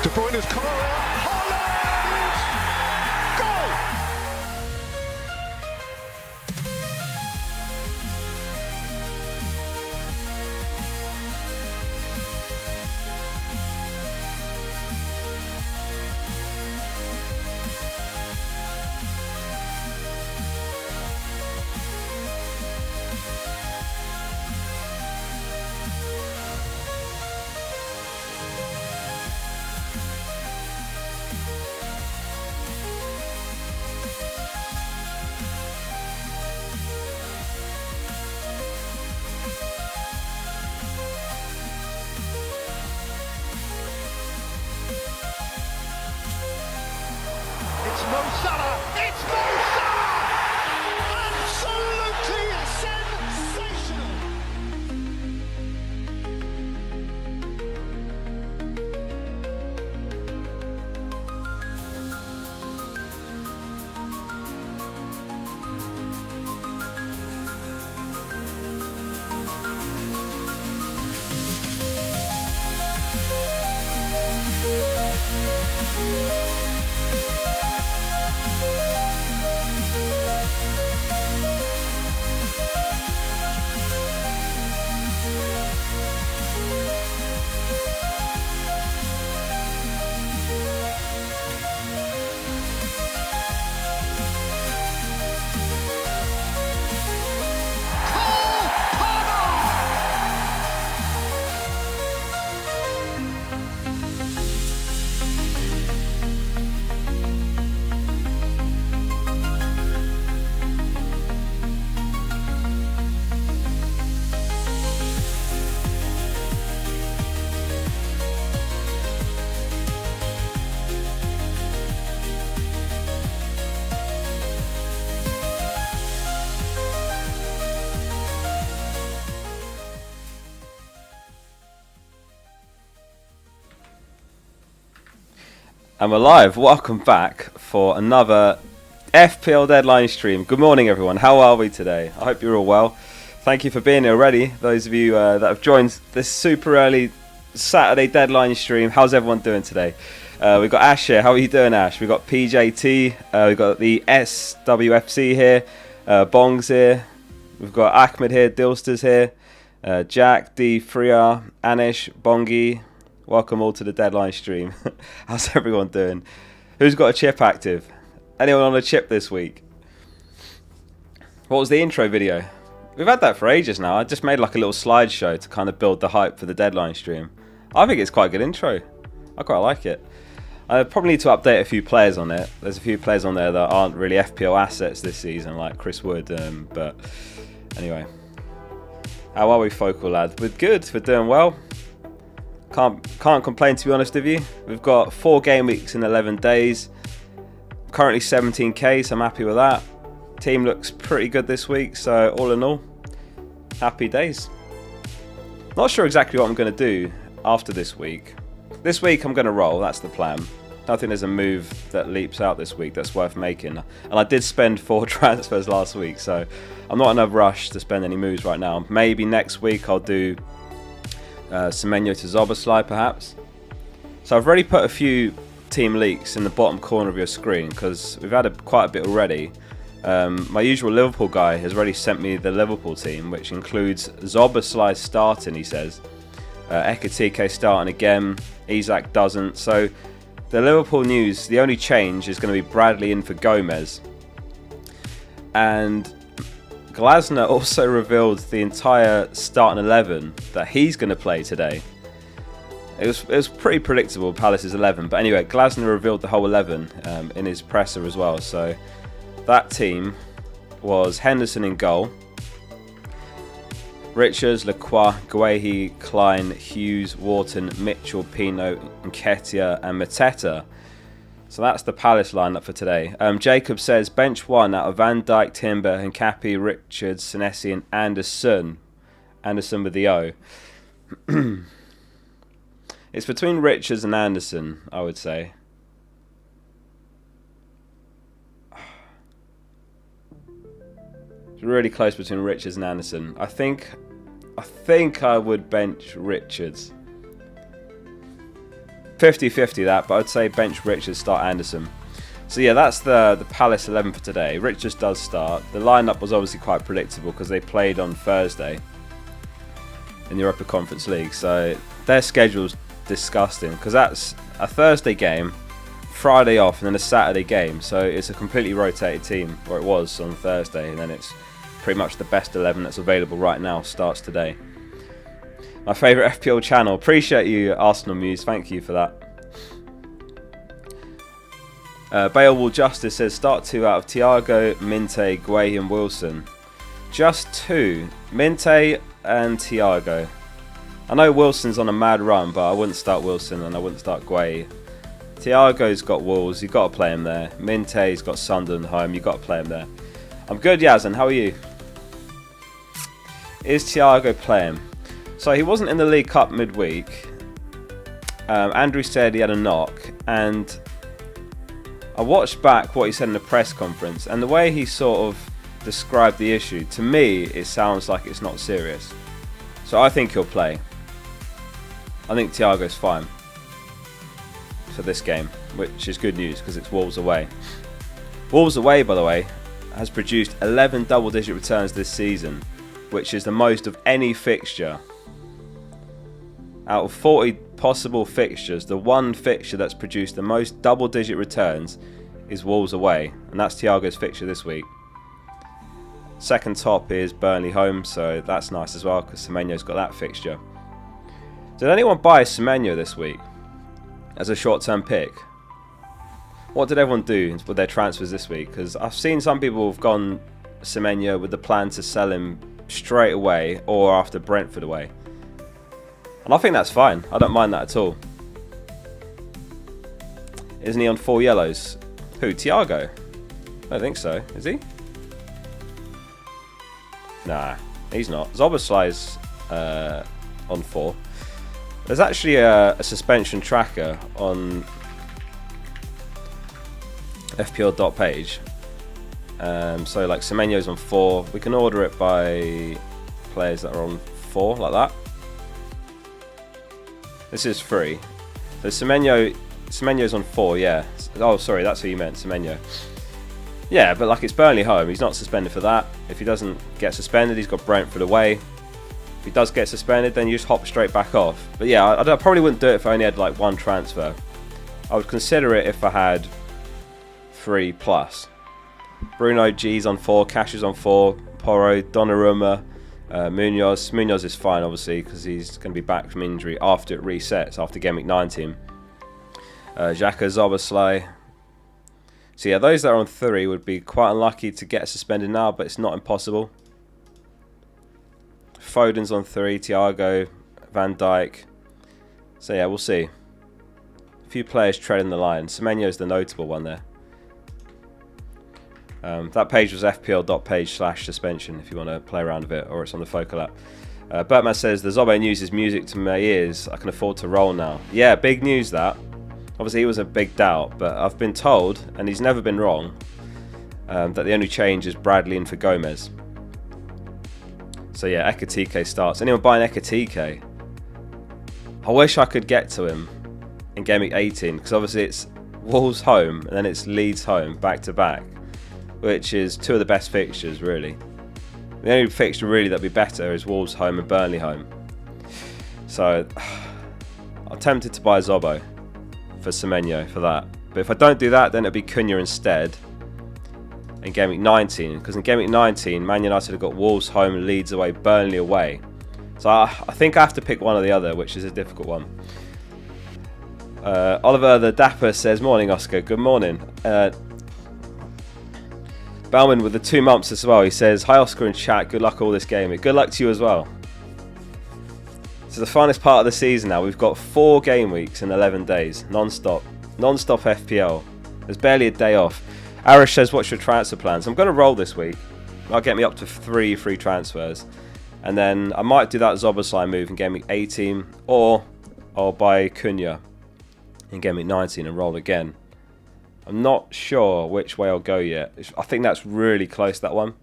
De Bruyne's corner. Holland! Goal! It's Mo Salah! It's Mo Salah! Absolutely sensational! And we're live. Welcome back for another FPL deadline stream. Good morning, everyone. How are we today? I hope you're all well. Thank you for being here already. Those of you that have joined this super early Saturday deadline stream. How's everyone doing today? We've got Ash here. How are you doing, Ash? We've got PJT. We've got the SWFC here. Bong's here. We've got Ahmed here. Dilster's here. Jack, D, Freya, Anish, Bongi. Welcome all to the deadline stream. How's everyone doing? Who's got a chip active? Anyone on a chip this week? What was the intro video? We've had that for ages now. I just made like a little slideshow to kind of build the hype for the deadline stream. I think it's quite a good intro. I quite like it. I probably need to update a few players on it. There's a few players on there that aren't really FPL assets this season, like Chris Wood. But anyway, how are we, Focal lad? We're good. We're doing well. Can't complain, to be honest with you. We've got 4 game weeks in 11 days. Currently 17k, so I'm happy with that. Team looks pretty good this week, so all in all, happy days. Not sure exactly what I'm going to do after this week. This week I'm going to roll, that's the plan. I think there's a move that leaps out this week that's worth making. And I did spend 4 transfers last week, so I'm not in a rush to spend any moves right now. Maybe next week I'll do Semenyo to Zoboslai perhaps. So I've already put a few team leaks in the bottom corner of your screen because we've had quite a bit already. My usual Liverpool guy has already sent me the Liverpool team, which includes Zoboslai starting, he says. Ekatike starting again. Isak doesn't. So the Liverpool news, the only change is going to be Bradley in for Gomez. And Glasner also revealed the entire starting 11 that he's going to play today. It was pretty predictable, Palace's 11. But anyway, Glasner revealed the whole 11 in his presser as well. So that team was Henderson in goal. Richards, Lacroix, Guehi, Klein, Hughes, Wharton, Mitchell, Pino, Nketiah and Mateta. So that's the Palace lineup for today. Jacob says bench 1 out of Van Dijk, Timber, Hincapi, Richards, Senesi and Anderson. Anderson with the O. It's between Richards and Anderson, I would say. It's really close between Richards and Anderson. I think I would bench Richards. 50-50 that, but I'd say bench Richards, start Anderson. So yeah, that's the Palace 11 for today. Richards does start. The lineup was obviously quite predictable because they played on Thursday in the Europa Conference League. So their schedule's disgusting because that's a Thursday game, Friday off, and then a Saturday game. So it's a completely rotated team, or it was on Thursday, and then it's pretty much the best 11 that's available right now starts today. My favourite FPL channel. Appreciate you, Arsenal Muse. Thank you for that. Beowulf Justice says start 2 out of Thiago, Minte, Gueye and Wilson. Just 2. Minte and Thiago. I know Wilson's on a mad run, but I wouldn't start Wilson and I wouldn't start Gueye. Thiago's got Wolves, you've got to play him there. Minte's got Sunderland home, you've got to play him there. I'm good, Yazan. How are you? Is Thiago playing? So he wasn't in the League Cup midweek. Andrew said he had a knock, and I watched back what he said in the press conference, and the way he sort of described the issue, to me it sounds like it's not serious. So I think he'll play. I think Thiago's fine for this game, which is good news because it's Wolves away. Wolves away, by the way, has produced 11 double-digit returns this season, which is the most of any fixture. Out of 40 possible fixtures, the one fixture that's produced the most double-digit returns is Wolves away, and that's Thiago's fixture this week. Second top is Burnley home, so that's nice as well because Semenyo's got that fixture. Did anyone buy Semenyo this week as a short-term pick? What did everyone do with their transfers this week? Because I've seen some people have gone Semenyo with the plan to sell him straight away or after Brentford away. And I think that's fine. I don't mind that at all. Isn't he on 4 yellows? Who? Thiago? I don't think so. Is he? Nah, he's not. Zoboslai's on 4. There's actually a suspension tracker on fpl.page. So like Semenyo's on 4. We can order it by players that are on 4, like that. This is free. So Semenyo's on 4, yeah. Oh, sorry, that's who you meant, Semenyo. Yeah, but like it's Burnley home. He's not suspended for that. If he doesn't get suspended, he's got Brentford away. If he does get suspended, then you just hop straight back off. But yeah, I probably wouldn't do it if I only had like 1 transfer. I would consider it if I had 3+. Bruno G's on 4, Cash is on 4, Porro, Donnarumma, Munoz. Munoz is fine, obviously, because he's going to be back from injury after it resets, after Game Week 19. Xhaka, Zoboslai. So yeah, those that are on 3 would be quite unlucky to get suspended now, but it's not impossible. Foden's on 3, Thiago, Van Dijk. So yeah, we'll see. A few players treading the line. Semenyo's the notable one there. That page was fpl.page/suspension if you want to play around with it, or it's on the Focal app. Bertman says, the Zobo news is music to my ears. I can afford to roll now. Yeah, big news that. Obviously he was a big doubt, but I've been told, and he's never been wrong, that the only change is Bradley in for Gomez. So yeah, Ekatike starts. Anyone buying Ekatike? I wish I could get to him in Game Week 18, because obviously it's Wolves home, and then it's Leeds home, back to back, which is 2 of the best fixtures, really. The only fixture really that'd be better is Wolves home and Burnley home. So I'm tempted to buy Zobo for Semenyo for that. But if I don't do that, then it'll be Cunha instead in Game Week 19. Because in Game Week 19, Man United have got Wolves home, Leeds away, Burnley away. So I think I have to pick one or the other, which is a difficult one. Oliver the Dapper says, morning Oscar, good morning. Bauman with the 2 months as well. He says, hi Oscar in chat, good luck all this game. Good luck to you as well. So the finest part of the season now. We've got 4 game weeks in 11 days, non-stop FPL. There's barely a day off. Arish says, what's your transfer plans? I'm going to roll this week. That'll get me up to 3 free transfers. And then I might do that Zoboslai move in Game Week 18, or I'll buy Cunha in Game Week 19 and roll again. I'm not sure which way I'll go yet. I think that's really close, that one.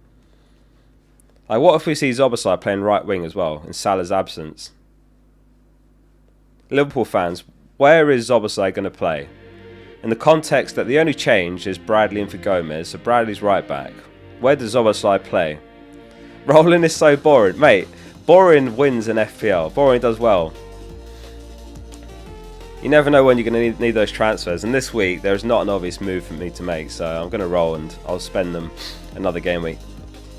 Like, what if we see Zoboslai playing right wing as well in Salah's absence? Liverpool fans, where is Szoboszlai going to play? In the context that the only change is Bradley in for Gomez, so Bradley's right back. Where does Szoboszlai play? Rolling is so boring. Mate, boring wins in FPL. Boring does well. You never know when you're going to need those transfers. And this week, there's not an obvious move for me to make. So I'm going to roll and I'll spend them another game week.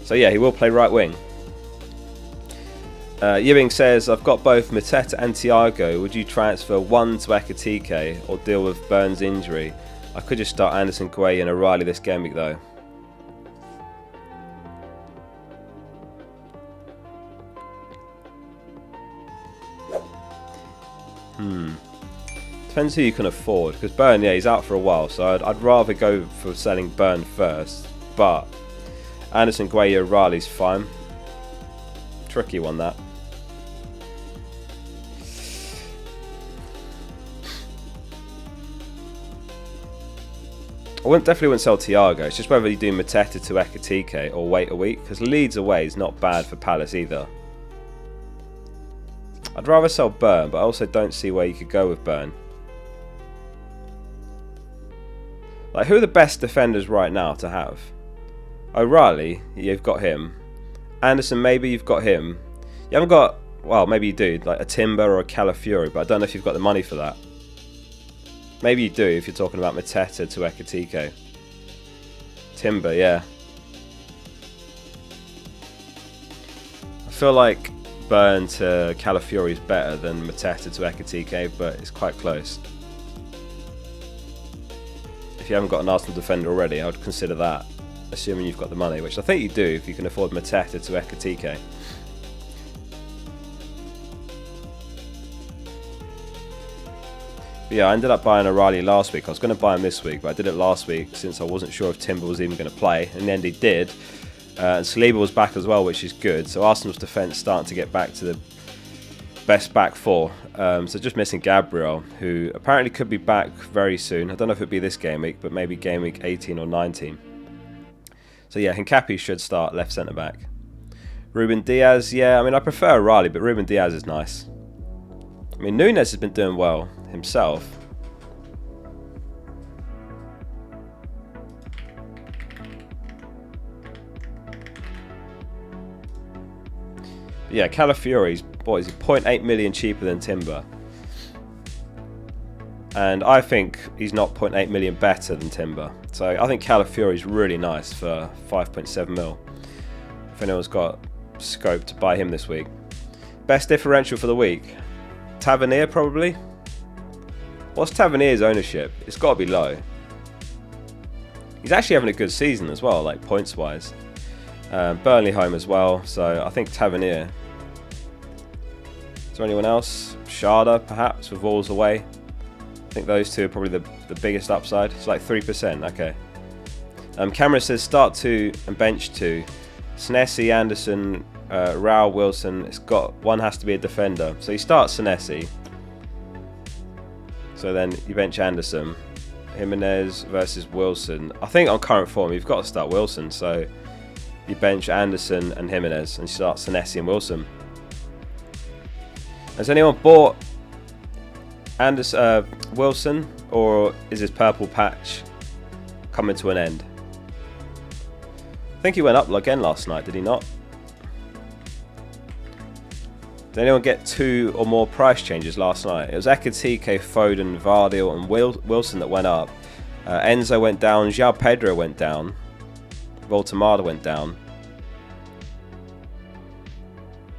So yeah, he will play right wing. Ewing says, I've got both Mateta and Thiago. Would you transfer one to Ekitike or deal with Burns' injury? I could just start Anderson, Gwe and O'Reilly this game week though. Depends who you can afford, because Burn, yeah, he's out for a while, so I'd rather go for selling Burn first, but Anderson, Gwe, O'Reilly's fine. Tricky one, that. Definitely wouldn't sell Thiago. It's just whether you do Mateta to Ekitike or wait a week, because Leeds away is not bad for Palace either. I'd rather sell Burn, but I also don't see where you could go with Burn. Like, who are the best defenders right now to have? O'Reilly, you've got him. Anderson, maybe you've got him. You haven't got, well, maybe you do, like a Timber or a Calafiori, but I don't know if you've got the money for that. Maybe you do if you're talking about Mateta to Ekitike. Timber, yeah. I feel like Burn to Calafiori is better than Mateta to Ekitike, but it's quite close. If you haven't got an Arsenal defender already, I would consider that, assuming you've got the money, which I think you do if you can afford Mateta to Ekitike. But yeah, I ended up buying O'Reilly last week. I was going to buy him this week, but I did it last week since I wasn't sure if Timber was even going to play. In the end, he did. And Saliba was back as well, which is good. So Arsenal's defence starting to get back to the best back four. So just missing Gabriel, who apparently could be back very soon. I don't know if it'll be this game week, but maybe game week 18 or 19. So yeah, Hincapi should start left centre back. Ruben Diaz, yeah, I mean I prefer O'Reilly, but Ruben Diaz is nice. I mean Nunes has been doing well himself. But yeah, Calafiori's, what is he, 0.8 million cheaper than Timber. And I think he's not 0.8 million better than Timber. So I think Calafiori is really nice for 5.7 mil. If anyone's got scope to buy him this week. Best differential for the week. Tavernier probably. What's Tavernier's ownership? It's got to be low. He's actually having a good season as well, like points wise. Burnley home as well, so I think Tavernier. Is there anyone else? Sharda perhaps with Wolves away. I think those two are probably the biggest upside. It's like 3%, okay. Camera says start 2 and bench 2. Senesi, Anderson, Raul, Wilson. One has to be a defender. So you start Senesi. So then you bench Anderson. Jimenez versus Wilson. I think on current form you've got to start Wilson. So you bench Anderson and Jimenez and start Senesi and Wilson. Has anyone bought Wilson, or is his purple patch coming to an end? I think he went up again last night, did he not? Did anyone get 2 or more price changes last night? It was Ekitike, Foden, Vardiel and Wilson that went up. Enzo went down, João Pedro went down, Voltemada went down.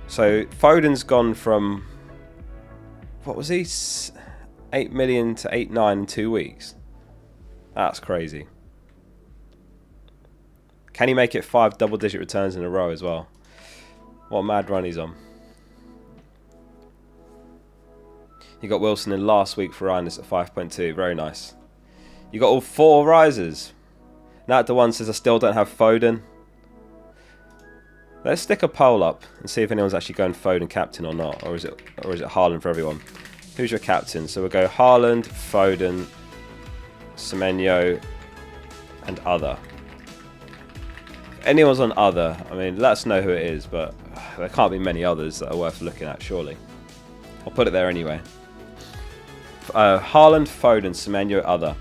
So Foden's gone from, what was he? 8 million to 8.9 in 2 weeks. That's crazy. Can he make it 5 double-digit returns in a row as well? What a mad run he's on. You got Wilson in last week for Ines at 5.2. Very nice. You got all 4 risers. Nat the one says I still don't have Foden. Let's stick a poll up and see if anyone's actually going Foden captain or not, or is it Haaland for everyone? Who's your captain? So we'll go Haaland, Foden, Semenyo, and other. If anyone's on other, I mean, let us know who it is, but there can't be many others that are worth looking at, surely. I'll put it there anyway. Haaland, Foden, Semenyo, other.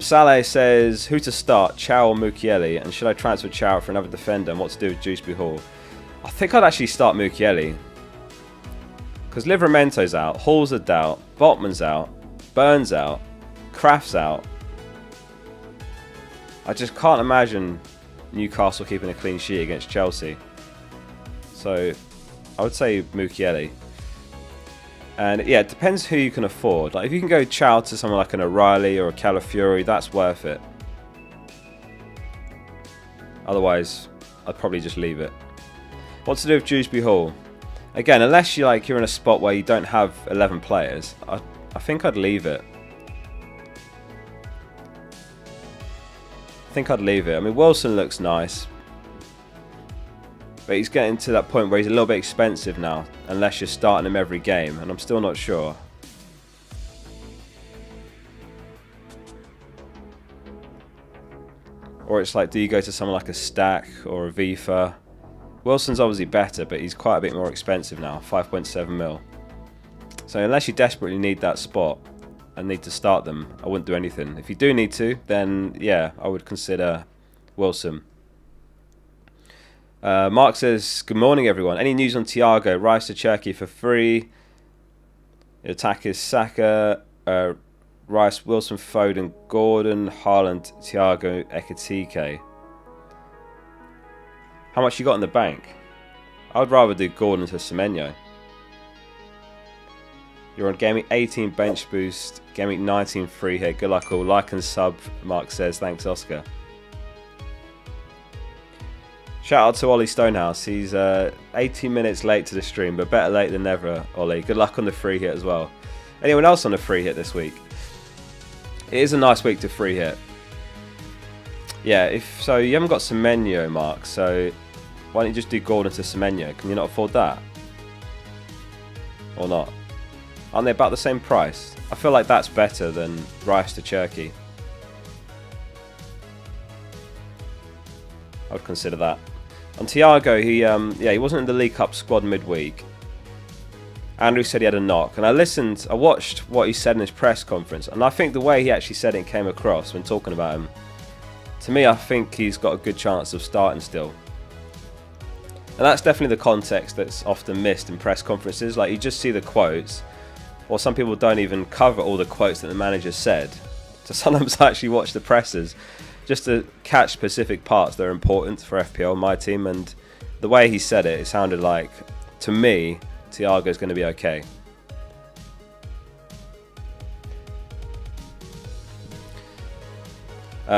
Saleh says, who to start, Chow or Mukiele? And should I transfer Chow for another defender? And what to do with Dewsbury Hall? I think I'd actually start Mukiele. Because Livramento's out, Hall's a doubt, Botman's out, Burns out, Kraft's out. I just can't imagine Newcastle keeping a clean sheet against Chelsea. So I would say Mukiele. And yeah, it depends who you can afford. Like if you can go Chow to someone like an O'Reilly or a Calafiori, that's worth it. Otherwise, I'd probably just leave it. What to do with Dewsbury Hall? Again, unless you're in a spot where you don't have 11 players, I think I'd leave it. I mean, Wilson looks nice. But he's getting to that point where he's a little bit expensive now, unless you're starting him every game, and I'm still not sure. Or it's like, do you go to someone like a Stack or a Vifa? Wilson's obviously better, but he's quite a bit more expensive now, 5.7 mil. So unless you desperately need that spot and need to start them, I wouldn't do anything. If you do need to, then yeah, I would consider Wilson. Mark says, good morning everyone. Any news on Thiago? Rice to Turkey for free. The attack is Saka, Rice, Wilson, Foden, Gordon, Haaland, Thiago, Ekitike. How much you got in the bank? I would rather do Gordon to Semenyo. You're on Gaming 18 bench boost, Gaming 19 free hit. Good luck all. Like and sub, Mark says. Thanks, Oscar. Shout out to Ollie Stonehouse. He's 18 minutes late to the stream, but better late than never, Ollie. Good luck on the free hit as well. Anyone else on the free hit this week? It is a nice week to free hit. Yeah, if so, you haven't got Semenyo, Mark. So why don't you just do Gordon to Semenyo? Can you not afford that? Or not? Aren't they about the same price? I feel like that's better than Rice to Turkey. I would consider that. On Thiago, he wasn't in the League Cup squad midweek. Andrew said he had a knock, and I watched what he said in his press conference, and I think the way he actually said it came across when talking about him. To me, I think he's got a good chance of starting still. And that's definitely the context that's often missed in press conferences. Like, you just see the quotes, or some people don't even cover all the quotes that the manager said. So sometimes I actually watch the pressers just to catch specific parts that are important for FPL, my team, and the way he said it, it sounded like, to me, Thiago's going to be okay.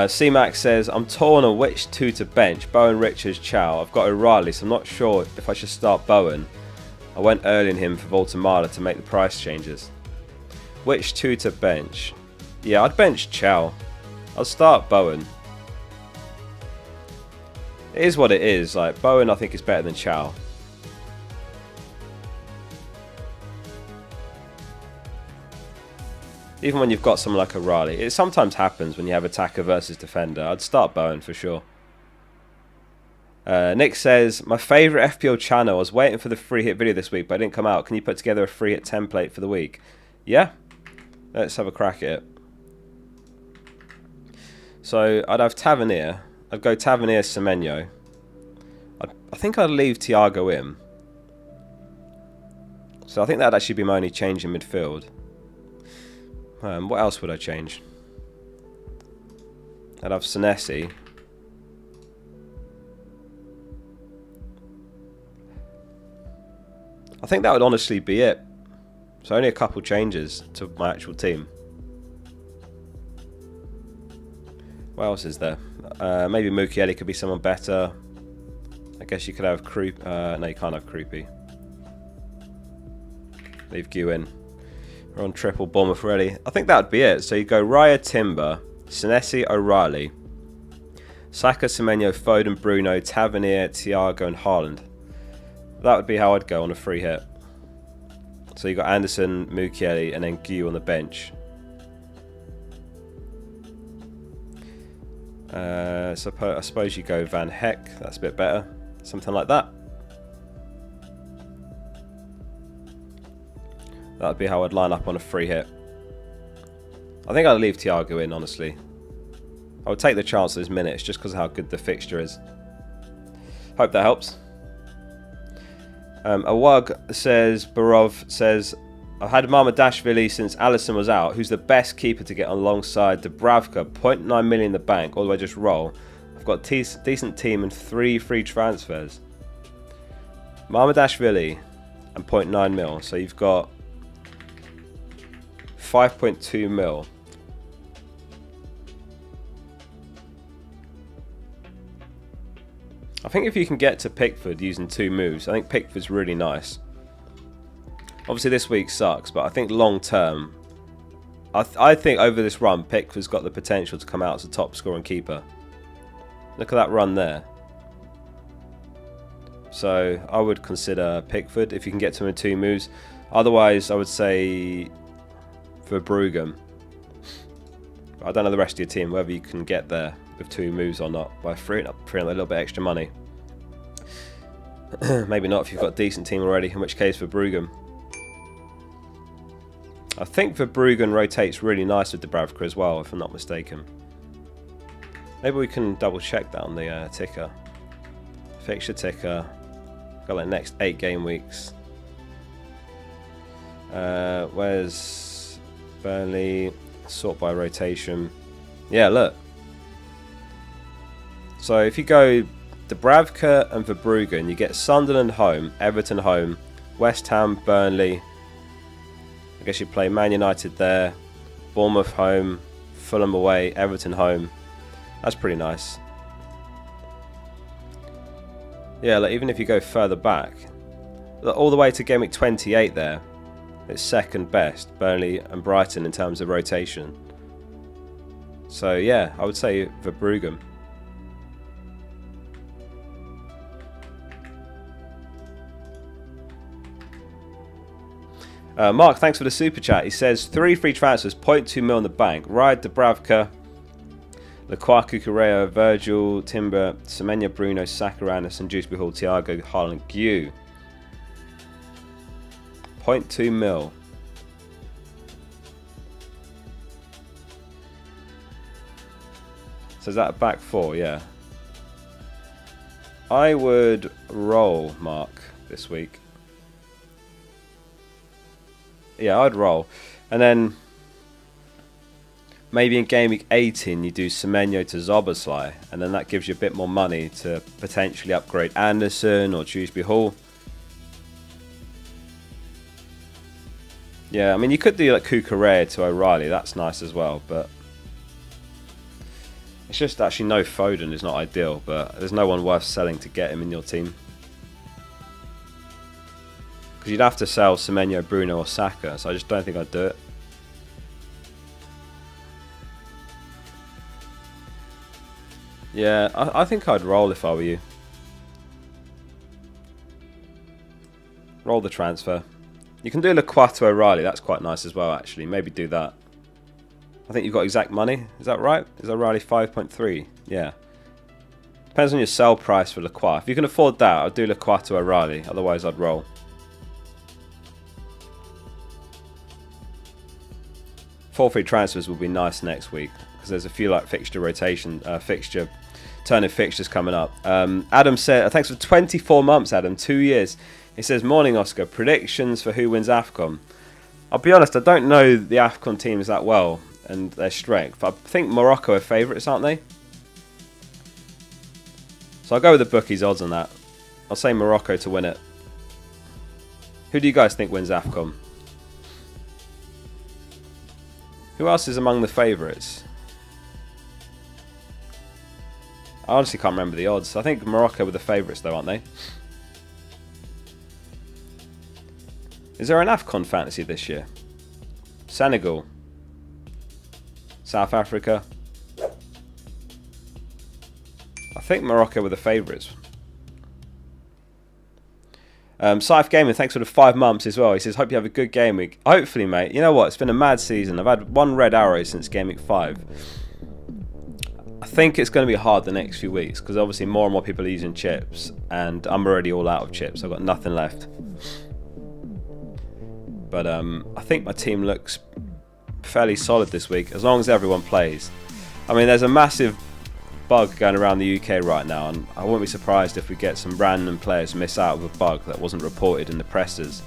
C-Max says, I'm torn on which two to bench, Bowen, Richards, Chow. I've got O'Reilly, so I'm not sure if I should start Bowen. I went early in him for Voltemala to make the price changes. Which two to bench? Yeah, I'd bench Chow. I'll start Bowen. It is what it is. Like, Bowen I think is better than Chow. Even when you've got someone like O'Reilly. It sometimes happens when you have attacker versus defender. I'd start Bowen for sure. Nick says, my favourite FPL channel. I was waiting for the free hit video this week, but it didn't come out. Can you put together a free hit template for the week? Yeah? Let's have a crack at it. So, I'd have Tavernier. I'd go Tavernier, Semenyo. I think I'd leave Thiago in. So I think that'd actually be my only change in midfield. What else would I change? I'd have Senesi. I think that would honestly be it. So only a couple changes to my actual team. What else is there? Maybe Mukiele could be someone better. I guess you could have Creep. No, you can't have Creepy. Leave Gw in. We're on triple Bournemouth ready. I think that would be it. So you go Raya, Timber, Senesi, O'Reilly, Saka, Semenyo, Foden, Bruno, Tavernier, Thiago, and Haaland. That would be how I'd go on a free hit. So you got Anderson, Mukiele, and then Gw on the bench. I suppose you go Van Heck. That's a bit better. Something like that. That'd be how I'd line up on a free hit. I think I'd leave Thiago in, honestly. I would take the chance of his minutes just because of how good the fixture is. Hope that helps. Awag says, Barov says, I've had Mamardashvili since Alisson was out, who's the best keeper to get alongside Dubravka, 0.9 million in the bank, all the way just roll. I've got a decent team and 3 free transfers. Mamardashvili and 0.9 mil, so you've got 5.2 mil. I think if you can get to Pickford using 2 moves, I think Pickford's really nice. Obviously this week sucks, but I think long term, I think over this run, Pickford's got the potential to come out as a top scoring keeper. Look at that run there. So I would consider Pickford if you can get to him in 2 moves. Otherwise, I would say Verbruggen. I don't know the rest of your team, whether you can get there with 2 moves or not by freeing up a little bit extra money. Maybe not if you've got a decent team already, in which case Verbruggen. I think Verbruggen rotates really nice with Dubravka as well, if I'm not mistaken. Maybe we can double check that on the ticker. Fixture ticker. Got like next 8 game weeks. Where's Burnley? Sort by rotation. Yeah, look. So if you go Dubravka and Verbruggen, you get Sunderland home, Everton home, West Ham, Burnley. I guess you play Man United there, Bournemouth home, Fulham away, Everton home. That's pretty nice. Yeah, like even if you go further back, all the way to game week 28 there, it's second best, Burnley and Brighton in terms of rotation. So yeah, I would say Verbruggen. Mark, thanks for the super chat. He says 3 free transfers, 0.2 mil in the bank. Ride Dubravka, Lukaku, Correa, Virgil, Timber, Semenya, Bruno, Saka, Anderson, Dewsbury Hall, Thiago, Haaland, Gyu. 0.2 mil. So is that a back 4? Yeah. I would roll Mark this week. Yeah, I'd roll. And then maybe in game week 18 you do Semenyo to Zoboslai, and then that gives you a bit more money to potentially upgrade Anderson or Dewsbury Hall. Yeah, I mean you could do like Cucurella to O'Reilly, that's nice as well, but it's just actually no Foden is not ideal, but there's no one worth selling to get him in your team. Because you'd have to sell Semenyo, Bruno or Saka, so I just don't think I'd do it. Yeah, I think I'd roll if I were you. Roll the transfer. You can do Lukaku O'Reilly, that's quite nice as well actually, maybe do that. I think you've got exact money, is that right? Is O'Reilly 5.3? Yeah. Depends on your sell price for Lukaku. If you can afford that, I'd do Lukaku O'Reilly, otherwise I'd roll. 4 free transfers will be nice next week because there's a few like fixture rotation, turn of fixtures coming up. Adam said, thanks for 24 months, Adam, 2 years. He says, morning Oscar, predictions for who wins AFCON. I'll be honest, I don't know the AFCON teams that well and their strength. I think Morocco are favourites, aren't they? So I'll go with the bookies odds on that. I'll say Morocco to win it. Who do you guys think wins AFCON? Who else is among the favourites? I honestly can't remember the odds. I think Morocco were the favourites though, aren't they? Is there an AFCON fantasy this year? Senegal. South Africa. I think Morocco were the favourites. Scythe Gaming, thanks for the 5 months as well. He says, hope you have a good game week. Hopefully, mate. You know what? It's been a mad season. I've had 1 red arrow since game week 5. I think it's going to be hard the next few weeks because obviously more and more people are using chips and I'm already all out of chips. I've got nothing left. But I think my team looks fairly solid this week, as long as everyone plays. I mean, there's a massive bug going around the UK right now, and I wouldn't be surprised if we get some random players miss out of a bug that wasn't reported in the presses.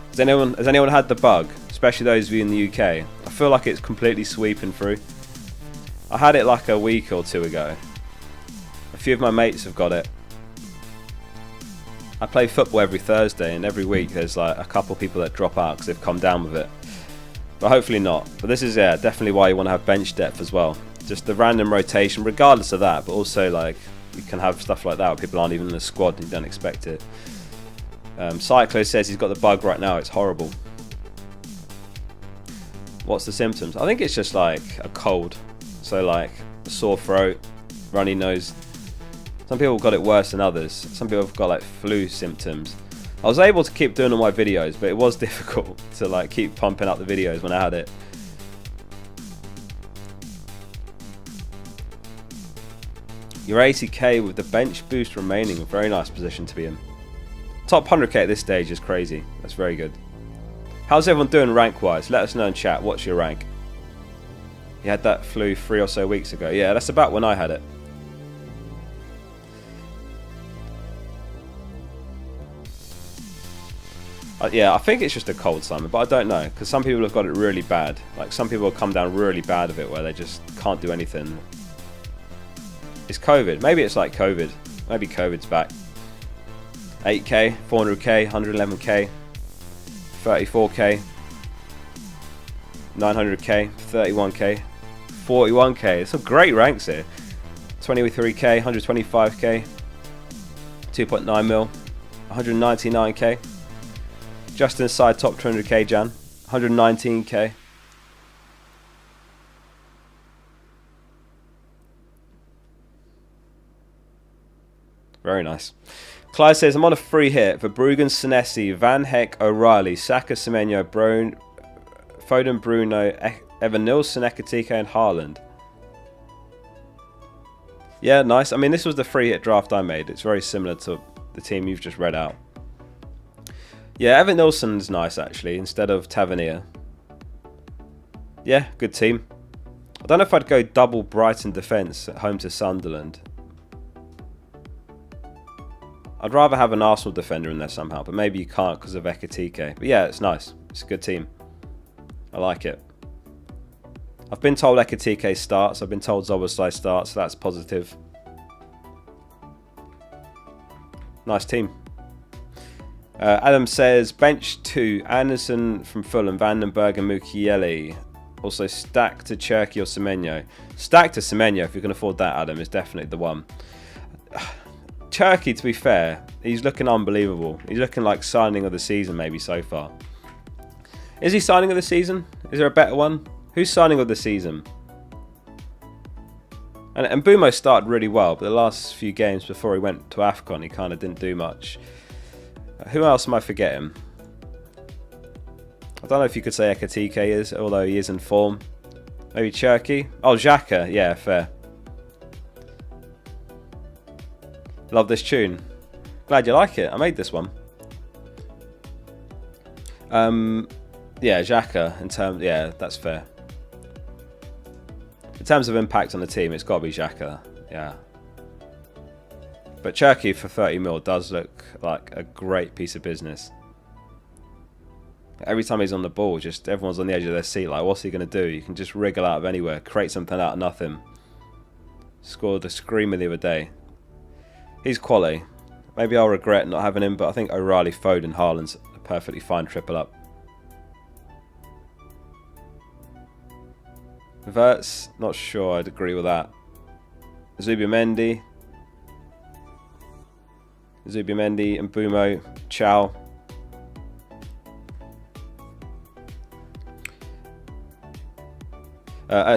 Has anyone had the bug, especially those of you in the UK? I feel like it's completely sweeping through. I had it like a week or two ago. A few of my mates have got it. I play football every Thursday, and every week there's like a couple people that drop out because they've come down with it. But hopefully not. But this is definitely why you want to have bench depth as well. Just the random rotation, regardless of that, but also like you can have stuff like that where people aren't even in the squad and you don't expect it. Cyclo says he's got the bug right now. It's horrible. What's the symptoms? I think it's just like a cold. So like a sore throat, runny nose. Some people got it worse than others. Some people have got like flu symptoms. I was able to keep doing all my videos, but it was difficult to like keep pumping up the videos when I had it. You're 80k with the bench boost remaining. A very nice position to be in. Top 100k at this stage is crazy. That's very good. How's everyone doing rank-wise? Let us know in chat. What's your rank? You had that flu 3 or so weeks ago. Yeah, that's about when I had it. Yeah, I think it's just a cold, Simon, but I don't know, because some people have got it really bad. Like, some people have come down really bad of it, where they just can't do anything. It's COVID. Maybe it's like COVID. Maybe COVID's back. 8k, 400k, 111k, 34k, 900k, 31k, 41k. There's some great ranks here. 23k, 125k, 2.9 mil, 199k. Just inside top 200k, Jan. 119k. Very nice. Clyde says, I'm on a free hit for Bruggen, Senesi, Van Heck, O'Reilly, Saka, Semenyo, Foden, Bruno, Evan Nilsson, Ekatike, and Haaland. Yeah, nice. I mean, this was the free hit draft I made. It's very similar to the team you've just read out. Yeah, Evan Nilsson's nice, actually, instead of Tavernier. Yeah, good team. I don't know if I'd go double Brighton defence at home to Sunderland. I'd rather have an Arsenal defender in there somehow, but maybe you can't because of Ekatike. But yeah, it's nice. It's a good team. I like it. I've been told Ekatike starts. I've been told Zoboslai starts, so that's positive. Nice team. Adam says, bench 2, Anderson from Fulham, Vandenberg and Mukiele. Also stack to Cherki or Semenyo. Stack to Semenyo if you can afford that, Adam, is definitely the one. Cherki, to be fair, he's looking unbelievable. He's looking like signing of the season maybe so far. Is he signing of the season? Is there a better one? Who's signing of the season? And Mbumo started really well, but the last few games before he went to AFCON, he kind of didn't do much. Who else am I forgetting? I don't know if you could say Ekatike is, although he is in form. Maybe Cherki? Oh, Xhaka. Yeah, fair. Love this tune. Glad you like it. I made this one. Yeah, Xhaka. Yeah, that's fair. In terms of impact on the team, it's got to be Xhaka. Yeah. But Cherki for 30 mil does look like a great piece of business. Every time he's on the ball, just everyone's on the edge of their seat. Like, what's he going to do? You can just wriggle out of anywhere, create something out of nothing. Scored a screamer the other day. He's quality. Maybe I'll regret not having him, but I think O'Reilly, Foden, Haaland's a perfectly fine triple up. Verts, not sure I'd agree with that. Zubimendi, and Mbumo, Chow.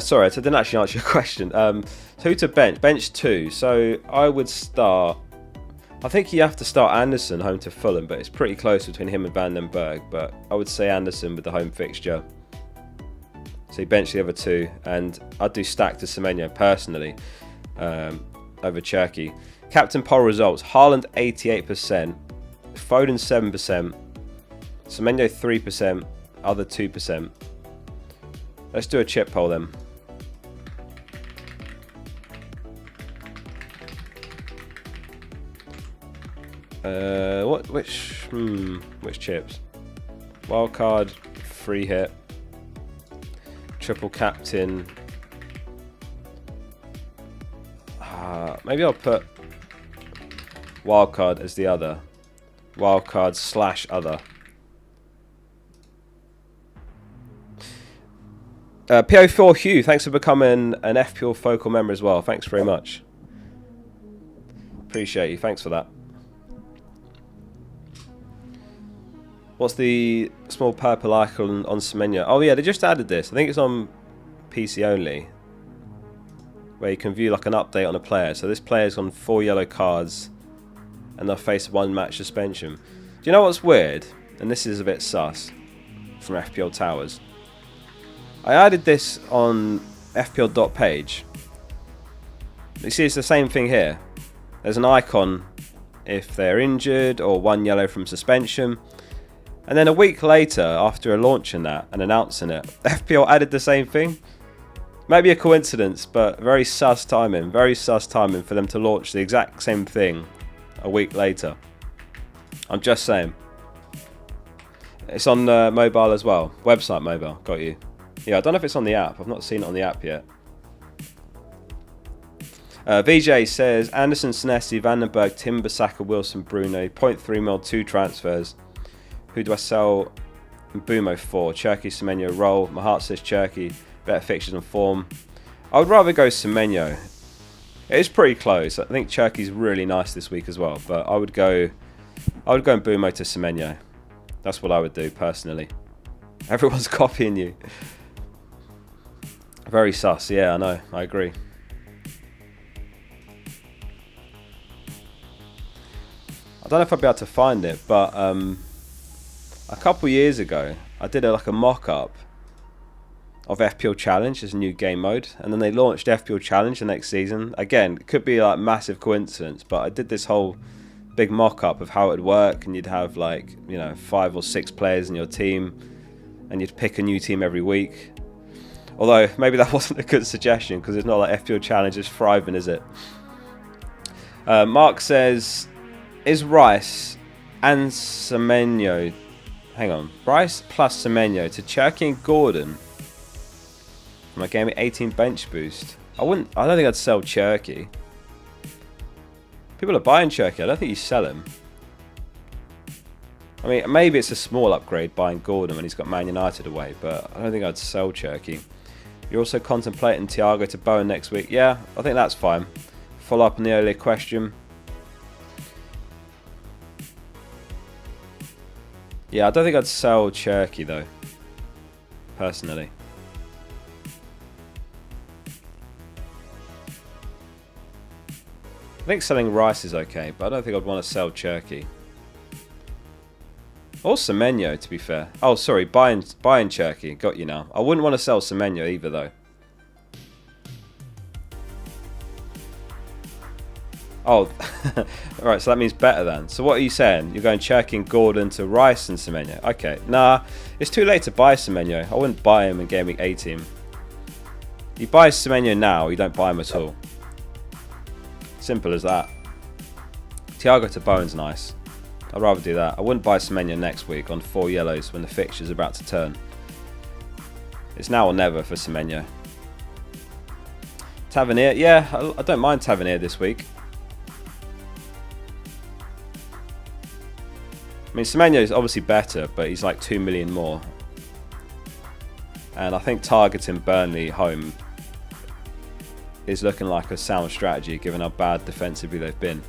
Sorry, I didn't actually answer your question. So who to bench? Bench 2. So I would start. I think you have to start Anderson home to Fulham, but it's pretty close between him and Vandenberg. But I would say Anderson with the home fixture. So you bench the other 2, and I'd do stack to Semenyo personally over Cherki. Captain poll results: Haaland 88%, Foden 7%, Semenyo 3%, other 2%. Let's do a chip poll then. Which chips? Wildcard, free hit, triple captain. Maybe I'll put wildcard as the other. Wildcard / other. PO4 Hugh, thanks for becoming an FPL Focal member as well. Thanks very much. Appreciate you. Thanks for that. What's the small purple icon on Semenyo? Oh yeah, they just added this. I think it's on PC only, where you can view like an update on a player. So this player's on 4 yellow cards and they'll face 1 match suspension. Do you know what's weird? And this is a bit sus from FPL Towers. I added this on fpl.page. You see it's the same thing here. There's an icon if they're injured or 1 yellow from suspension. And then a week later, after launching that and announcing it, FPL added the same thing. Maybe a coincidence, but very sus timing. Very sus timing for them to launch the exact same thing a week later. I'm just saying. It's on mobile as well. Website mobile. Got you. Yeah, I don't know if it's on the app. I've not seen it on the app yet. VJ says, Anderson, Senesi, Vandenberg, Timber, Saka, Wilson, Bruno, 0.3 mil, 2 transfers. Who do I sell Mbumo for? Cherky, Semenyo, roll. My heart says Cherky. Better fixtures and form. I would rather go Semenyo. It is pretty close. I think Cherky's really nice this week as well. But I would go Mbumo to Semenyo. That's what I would do personally. Everyone's copying you. Very sus. Yeah, I know. I agree. I don't know if I'll be able to find it, but a couple years ago, I did like a mock-up of FPL Challenge as a new game mode, and then they launched FPL Challenge the next season. Again, it could be like massive coincidence, but I did this whole big mock-up of how it would work, and you'd have like 5 or 6 players in your team, and you'd pick a new team every week. Although maybe that wasn't a good suggestion because it's not like FPL Challenge is thriving, is it? Mark says, is Rice and Semenyo? Hang on, Rice plus Semenyo to Cherky and Gordon for my game at 18 bench boost. I don't think I'd sell Cherky. People are buying Cherky. I don't think you sell him. I mean, maybe it's a small upgrade buying Gordon when he's got Man United away, but I don't think I'd sell Cherky. You're also contemplating Thiago to Bowen next week. Yeah, I think that's fine. Follow up on the earlier question. Yeah, I don't think I'd sell Cherky though, personally. I think selling Rice is okay, but I don't think I'd want to sell Cherky. Or Semenyo, to be fair. Oh, sorry, buying Cherky. Got you now. I wouldn't want to sell Semenyo either, though. Oh, alright, so that means better then. So what are you saying? You're going Cherky and Gordon to Rice and Semenyo. Okay, nah, it's too late to buy Semenyo. I wouldn't buy him in Game Week 18. You buy Semenyo now, you don't buy him at all. Simple as that. Thiago to Bowen's nice. I'd rather do that. I wouldn't buy Semenyo next week on 4 yellows when the fixture's about to turn. It's now or never for Semenyo. Tavernier, yeah, I don't mind Tavernier this week. I mean, Semenyo is obviously better, but he's like 2 million more. And I think targeting Burnley home is looking like a sound strategy given how bad defensively they've been.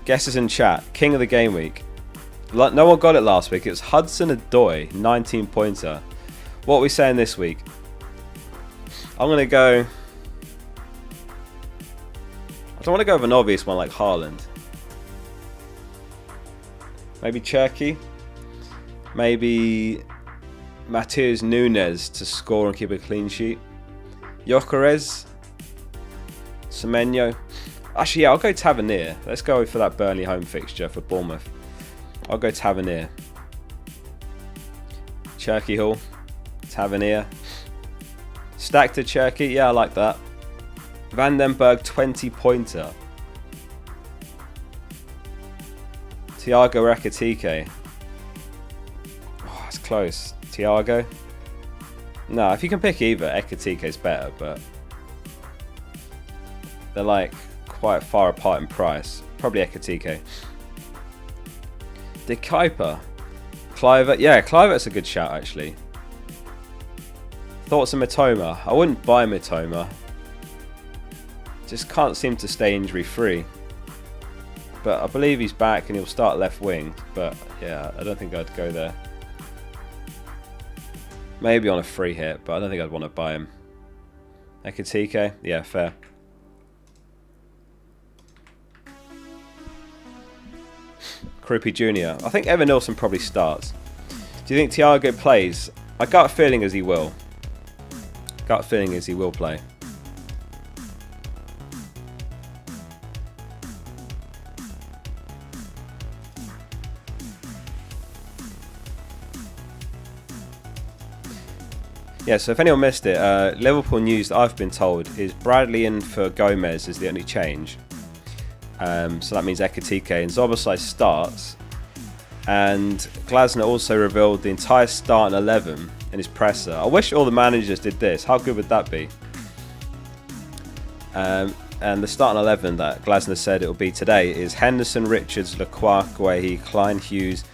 Guesses in chat. King of the game week. No one got it last week. It was Hudson-Odoi, 19-pointer. What are we saying this week? I'm going to go... I don't want to go with an obvious one like Haaland. Maybe Cherky. Maybe Matheus Nunes to score and keep a clean sheet. Gyökeres. Semenyo. Actually, yeah, I'll go Tavernier. Let's go for that Burnley home fixture for Bournemouth. I'll go Tavernier. Cherky Hall, Tavernier. Stack to Cherky, yeah, I like that. Vandenberg 20-pointer. Thiago Ekitike. Oh, it's close. Thiago. No, if you can pick either, Ekitike's better, but they're like quite far apart in price. Probably Ekitike. De Kuiper. Kluivert. Yeah, Kluivert's a good shout actually. Thoughts on Mitoma? I wouldn't buy Mitoma. Just can't seem to stay injury free. But I believe he's back and he'll start left wing. But yeah, I don't think I'd go there. Maybe on a free hit, but I don't think I'd want to buy him. Ekitike? Yeah, fair. Krupi Jr. I think Evan Nilsson probably starts. Do you think Thiago plays? I got a feeling as he will. Got a feeling as he will play. Yeah, so if anyone missed it, Liverpool news that I've been told is Bradley in for Gomez is the only change. So that means Ekitike and Szoboszlai starts. And Glasner also revealed the entire starting 11 in his presser. I wish all the managers did this. How good would that be? And the starting 11 that Glasner said it will be today is Henderson, Richards, Lacroix, Guehi, Klein, Hughes,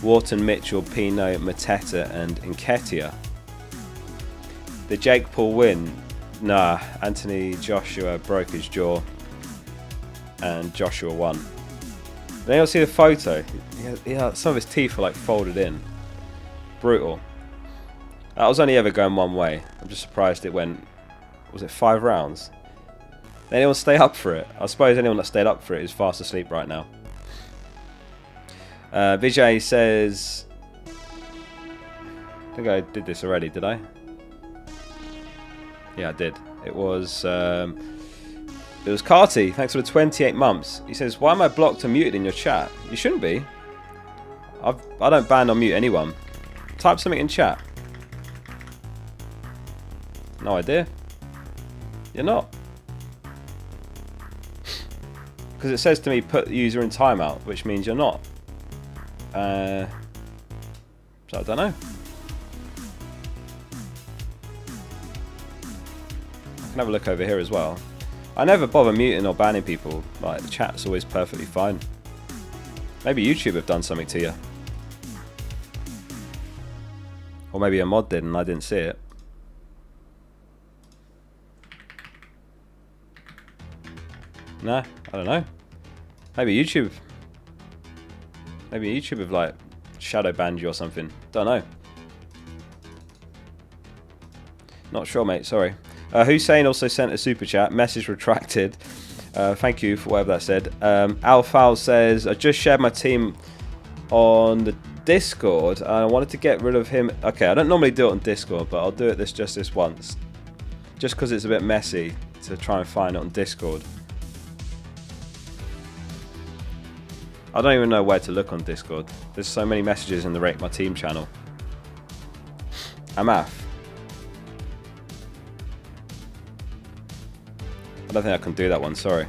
Wharton, Mitchell, Pino, Mateta and Nketiah. The Jake Paul win? Nah, Anthony Joshua broke his jaw and Joshua won. Then you'll see the photo. Yeah, some of his teeth are like folded in. Brutal. That was only ever going one way. I'm just surprised it went, was it 5 rounds? Did anyone stay up for it? I suppose anyone that stayed up for it is fast asleep right now. Vijay says, I think I did this already, did I? Yeah, I did. It was Carty. Thanks for the 28 months. He says, why am I blocked and muted in your chat? You shouldn't be. I don't ban or mute anyone. Type something in chat. No idea. You're not. Because it says to me, put the user in timeout, which means you're not. So I don't know. I can have a look over here as well. I never bother muting or banning people. Like, the chat's always perfectly fine. Maybe YouTube have done something to you. Or maybe a mod did and I didn't see it. Nah, I don't know. Maybe YouTube have like shadow banned you or something. Don't know. Not sure, mate. Sorry. Hussein also sent a super chat. Message retracted. Thank you for whatever that said. Al Fowl says, I just shared my team on the Discord and I wanted to get rid of him. Okay, I don't normally do it on Discord, but I'll do it just this once. Just because it's a bit messy to try and find it on Discord. I don't even know where to look on Discord. There's so many messages in the Rate My Team channel. Amaf. I don't think I can do that one, sorry.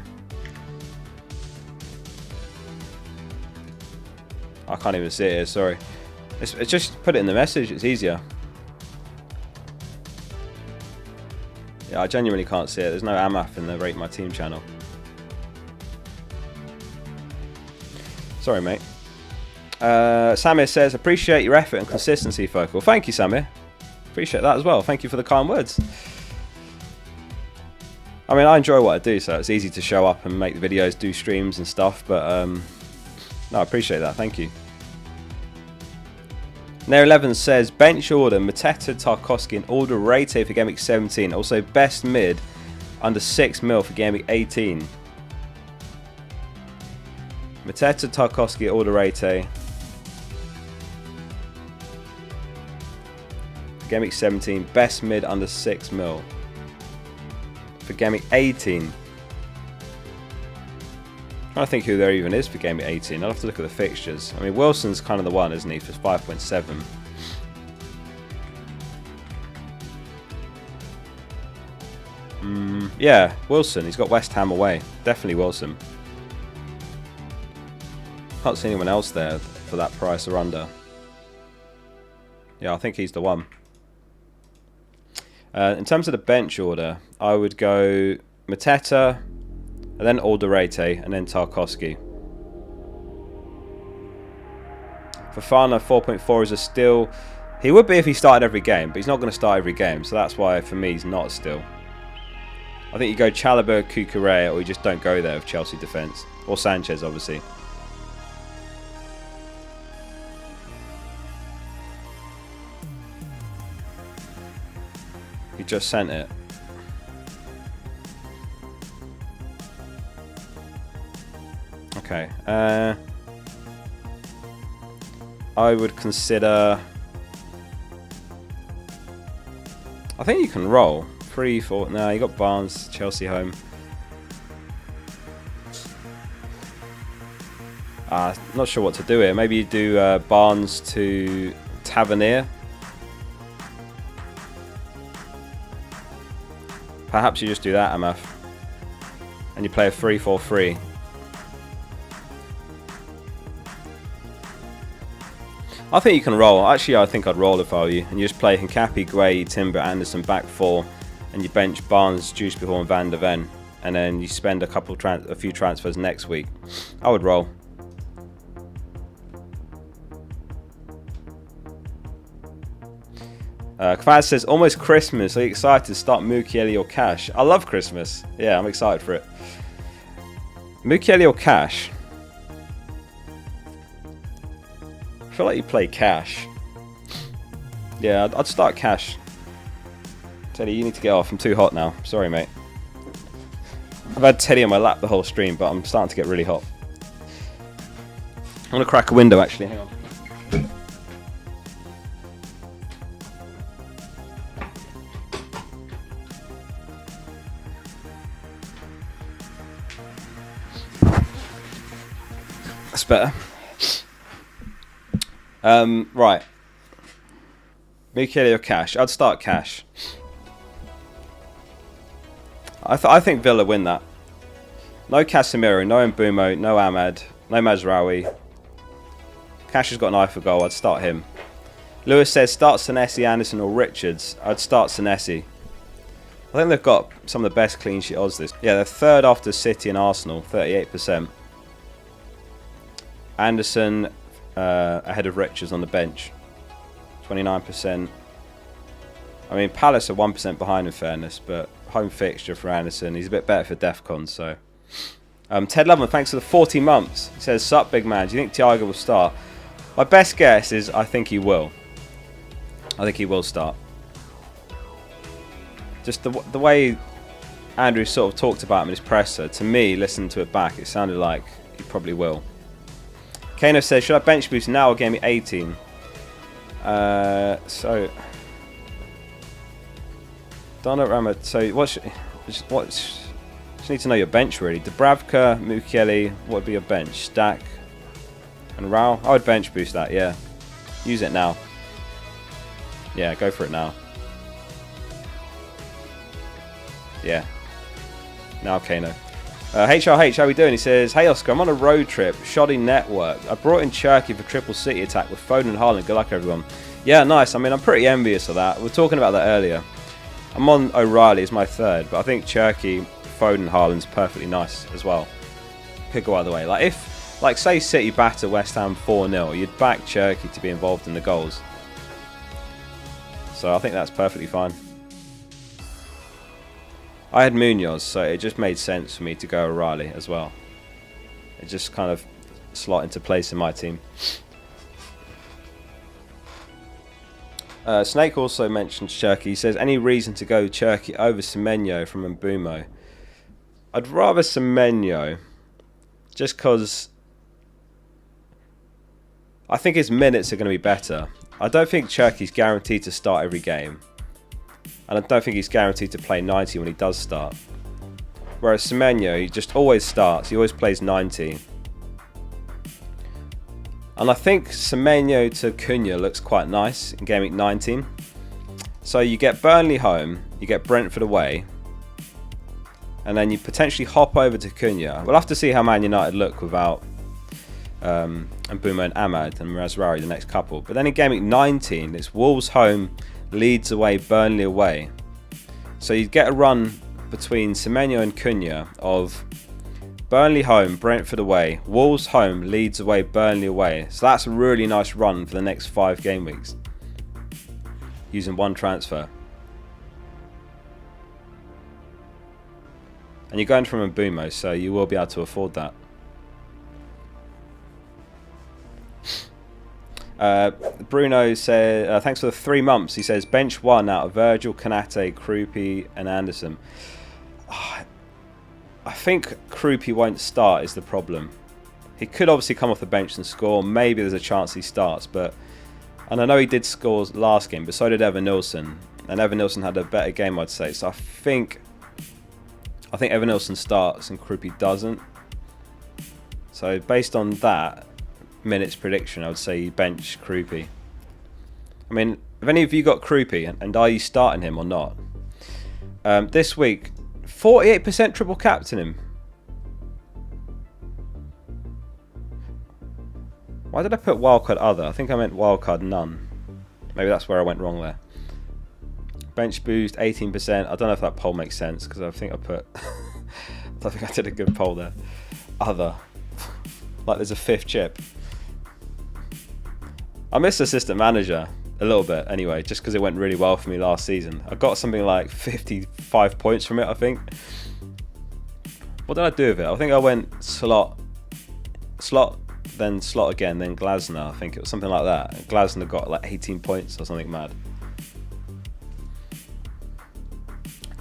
I can't even see it here, sorry. It's just put it in the message, it's easier. Yeah, I genuinely can't see it. There's no Amaf in the Rate My Team channel. Sorry, mate. Samir says, appreciate your effort and consistency, Focal. Thank you, Samir. Appreciate that as well. Thank you for the kind words. I mean, I enjoy what I do, so it's easy to show up and make the videos, do streams and stuff, but no, I appreciate that. Thank you. Nair 11 says, bench order, Mateta, Tarkowski and order Rate for Gameweek 17. Also, best mid under 6 mil for Gameweek 18. Mateta, Tarkowski, Alderete. Gameweek 17, best mid under 6 mil. For Gameweek 18. Do you I don't think who there even is for Game Week 18. I'll have to look at the fixtures. I mean, Wilson's kind of the one, isn't he, for 5.7. Yeah, Wilson. He's got West Ham away. Definitely Wilson. Can't see anyone else there for that price or under. Yeah, I think he's the one. In terms of the bench order, I would go Mateta, and then Alderete, and then Tarkowski. Fofana 4.4 is a steal. He would be if he started every game, but he's not going to start every game, so that's why for me he's not a steal. I think you go Chalobah, Cucurella, or you just don't go there with Chelsea defence. Or Sanchez, obviously. He just sent it. Okay. I would consider... I think you can roll. 3, 4... No, you got Barnes, Chelsea home. Not sure what to do here. Maybe you do Barnes to Tavernier. Perhaps you just do that, Amath. And you play a 3-4-3. I think you can roll. Actually, I think I'd roll if I were you. And you just play Hincapi, Gueye, Timber, Anderson back 4. And you bench Barnes, Dewsbury and Van der Ven. And then you spend a few transfers next week. I would roll. Kvaz says, almost Christmas. Are you excited to start Mukiele or Cash? I love Christmas. Yeah, I'm excited for it. Mukiele or Cash? I feel like you play Cash. Yeah, I'd start Cash. Teddy, you need to get off. I'm too hot now. Sorry, mate. I've had Teddy on my lap the whole stream, but I'm starting to get really hot. I'm going to crack a window, actually. Hang on. That's better. Right. Mukiele or Cash? I'd start Cash. I think Villa win that. No Casemiro, no Mbumo, no Ahmad, no Mazraoui. Cash has got an eye for goal. I'd start him. Lewis says start Senesi, Anderson or Richards. I'd start Senesi. I think they've got some of the best clean sheet odds this. Yeah, they're third after City and Arsenal, 38%. Anderson ahead of Richards on the bench, 29%. I mean, Palace are 1% behind in fairness, but home fixture for Anderson. He's a bit better for DEFCON, so. Ted Loveman, thanks for the 40 months. He says, sup, big man. Do you think Thiago will start? My best guess is I think he will. I think he will start. Just the way Andrew sort of talked about him in his presser, to me, listening to it back, it sounded like he probably will. Kano says, should I bench boost now or Game Week 18? So... Donnarumma, so just need to know your bench really. Dubravka, Mukiele, what would be your bench? Stack and Rao? I would bench boost that, yeah. Use it now. Yeah, go for it now. Yeah. Now Kano. HRH, how we doing? He says, hey Oscar, I'm on a road trip, shoddy network. I brought in Cherky for triple city attack with Foden and Haaland. Good luck everyone. Yeah, nice. I mean, I'm pretty envious of that. We were talking about that earlier. I'm on O'Reilly as my third, but I think Cherky, Foden, Haaland's perfectly nice as well. Could go either way. Like if, say City batter West Ham 4-0, you'd back Cherky to be involved in the goals. So I think that's perfectly fine. I had Munoz, so it just made sense for me to go O'Reilly as well. It just kind of slot into place in my team. Snake also mentioned Cherky. He says, any reason to go Cherky over Semenyo from Mbumo? I'd rather Semenyo, just because I think his minutes are going to be better. I don't think Cherky's guaranteed to start every game. And I don't think he's guaranteed to play 90 when he does start. Whereas Semenyo, he just always starts. He always plays 90. And I think Semenyo to Cunha looks quite nice in Game Week 19. So you get Burnley home, you get Brentford away, and then you potentially hop over to Cunha. We'll have to see how Man United look without Mbeumo and Ahmad and Razrari the next couple. But then in Game Week 19, it's Wolves home, Leeds away, Burnley away. So you get a run between Semenyo and Cunha of Burnley home, Brentford away, Wolves home, Leeds away, Burnley away. So that's a really nice run for the next 5 game weeks using one transfer. And you're going from Mbeumo, so you will be able to afford that. Bruno says, thanks for the 3 months. He says, bench 1 out of Virgil, Konate, Krupi and Anderson. I think Krupi won't start is the problem. He could obviously come off the bench and score. Maybe there's a chance he starts. And I know he did score last game, but so did Evan Nilsson. And Evan Nilsson had a better game, I'd say. So I think Evan Nilsson starts and Krupi doesn't. So based on that minutes prediction, I would say you bench Krupi. I mean, have any of you got Krupi, and are you starting him or not? This week, 48% triple captain him. Why did I put wildcard other? I think I meant wildcard none. Maybe that's where I went wrong there. Bench boost 18%. I don't know if that poll makes sense because I think I put. I don't think I did a good poll there. Other. Like there's a 5th chip. I missed assistant manager a little bit anyway, just because it went really well for me last season. I got something like 55 points from it, I think. What did I do with it? I think I went slot, then slot again, then Glasner. I think it was something like that. Glasner got like 18 points or something mad.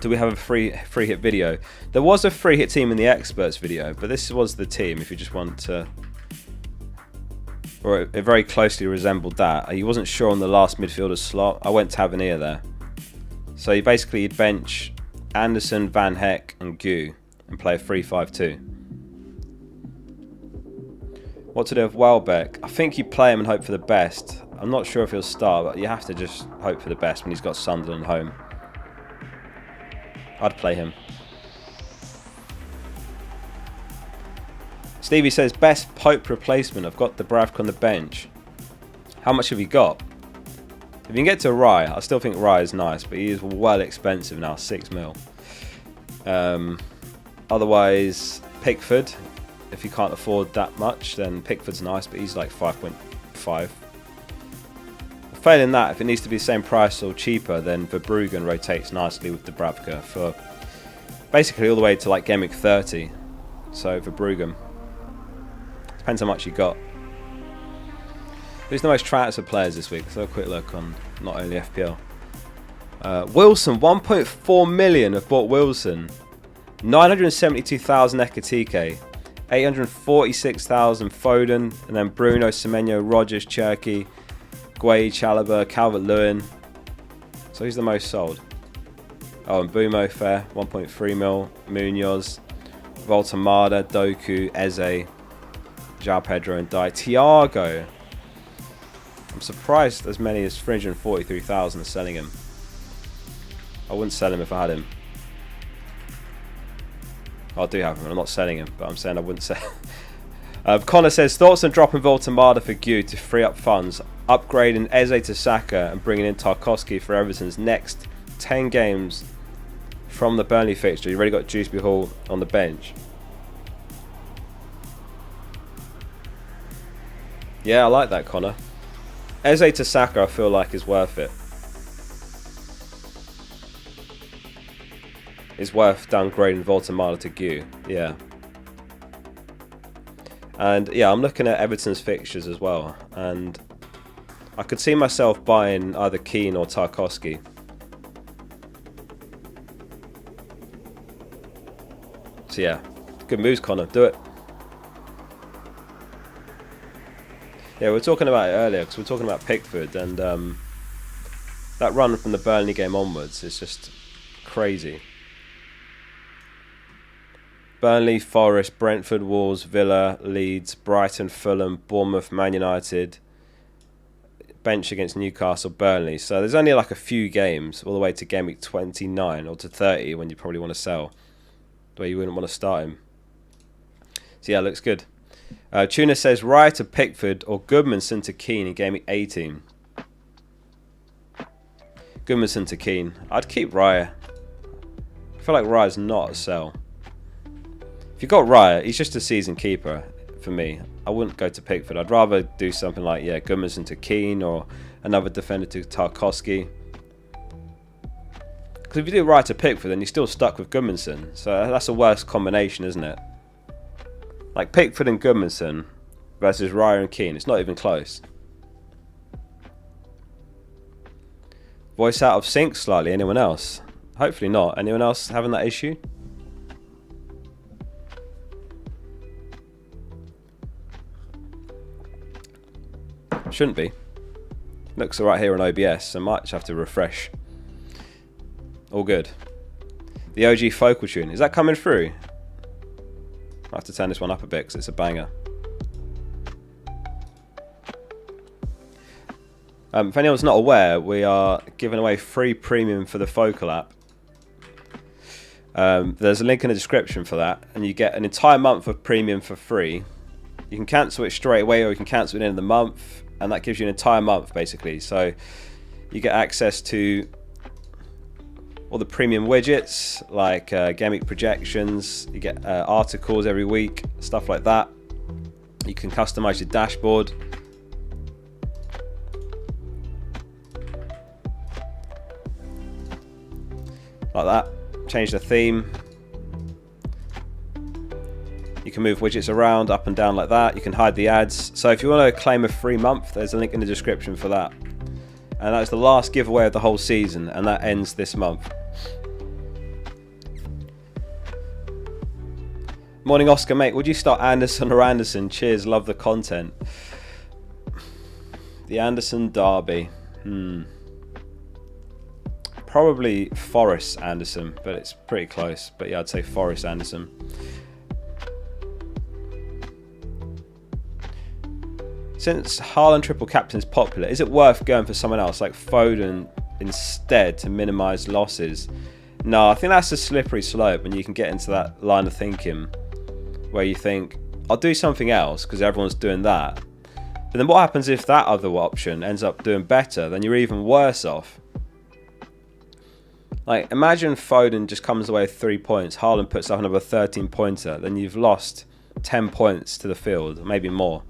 Do we have a free hit video? There was a free hit team in the experts video, but this was the team if you just want to. Or it very closely resembled that. He wasn't sure on the last midfielder slot. I went Tavernier there. So you basically you'd bench Anderson, Van Heck and Gu and play a 3-5-2. What to do with Welbeck? I think you play him and hope for the best. I'm not sure if he'll start, but you have to just hope for the best when he's got Sunderland home. I'd play him. Stevie says, best Pope replacement. I've got Dubravka on the bench. How much have you got? If you can get to Rye, I still think Rye is nice, but he is well expensive now, 6 mil. Otherwise, Pickford. If you can't afford that much, then Pickford's nice, but he's like 5.5. Failing that, if it needs to be the same price or cheaper, then Verbruggen rotates nicely with Dubravka for basically all the way to like Game Week 30. So Verbruggen. Depends how much you got. Who's the most transfer players this week? Let's have a quick look on not only FPL. Wilson, 1.4 million have bought Wilson. 972,000 Ekatike. 846,000 Foden. And then Bruno, Semenyo, Rogers, Cherky, Guay, Chalobah, Calvert-Lewin. So who's the most sold? Oh, and Mbeumo, fair. 1.3 mil. Munoz. Voltamada, Doku, Eze. João Pedro and Dai. Thiago. I'm surprised as many as 343,000 are selling him. I wouldn't sell him if I had him. I do have him, I'm not selling him, but I'm saying I wouldn't sell. Connor says, thoughts on dropping Voltamada for Gu to free up funds, upgrading Eze to Saka and bringing in Tarkowski for Everton's next 10 games from the Burnley fixture. You've already got Dewsbury Hall on the bench. Yeah, I like that, Connor. Eze to Saka, I feel like is worth it. It's worth downgrading Voltamada to Gu. Yeah. And yeah, I'm looking at Everton's fixtures as well, and I could see myself buying either Keane or Tarkowski. So yeah, good moves, Connor. Do it. Yeah, we were talking about it earlier because we were talking about Pickford, and that run from the Burnley game onwards is just crazy. Burnley, Forest, Brentford, Wolves, Villa, Leeds, Brighton, Fulham, Bournemouth, Man United. Bench against Newcastle, Burnley. So there's only like a few games all the way to game week 29 or to 30 when you probably want to sell, where you wouldn't want to start him. So yeah, looks good. Tuna says Raya to Pickford or Goodmanson to Keane in game week 18. Goodmanson to Keane. I'd keep Raya. I feel like Raya's not a sell. If you got Raya, he's just a season keeper for me. I wouldn't go to Pickford. I'd rather do something like, yeah, Goodmanson to Keane or another defender to Tarkowski. Because if you do Raya to Pickford, then you're still stuck with Goodmanson. So that's a worse combination, isn't it? Like Pickford and Goodmanson versus Raya and Keane. It's not even close. Voice out of sync slightly. Anyone else? Hopefully not. Anyone else having that issue? Shouldn't be. Looks alright here on OBS, so might just have to refresh. All good. The OG Focal tune. Is that coming through? I have to turn this one up a bit because it's a banger. If anyone's not aware, we are giving away free premium for the Focal app. There's a link in the description for that, and you get an entire month of premium for free. You can cancel it straight away, or you can cancel it in the month, and that gives you an entire month basically. So you get access to all the premium widgets like Gameweek projections. You get articles every week, stuff like that. You can customize your dashboard. Like that. Change the theme. You can move widgets around up and down like that. You can hide the ads. So if you want to claim a free month, there's a link in the description for that. And that's the last giveaway of the whole season, and that ends this month. Morning, Oscar, mate. Would you start Anderson or Anderson? Cheers, love the content. The Anderson derby. Probably Forest Anderson, but it's pretty close. But yeah, I'd say Forest Anderson. Since Haaland triple captain is popular, is it worth going for someone else like Foden instead to minimise losses? No, I think that's a slippery slope, and you can get into that line of thinking where you think, I'll do something else because everyone's doing that. But then what happens if that other option ends up doing better? Then you're even worse off. Like, imagine Foden just comes away with 3 points, Haaland puts up another 13 pointer, then you've lost 10 points to the field, maybe more.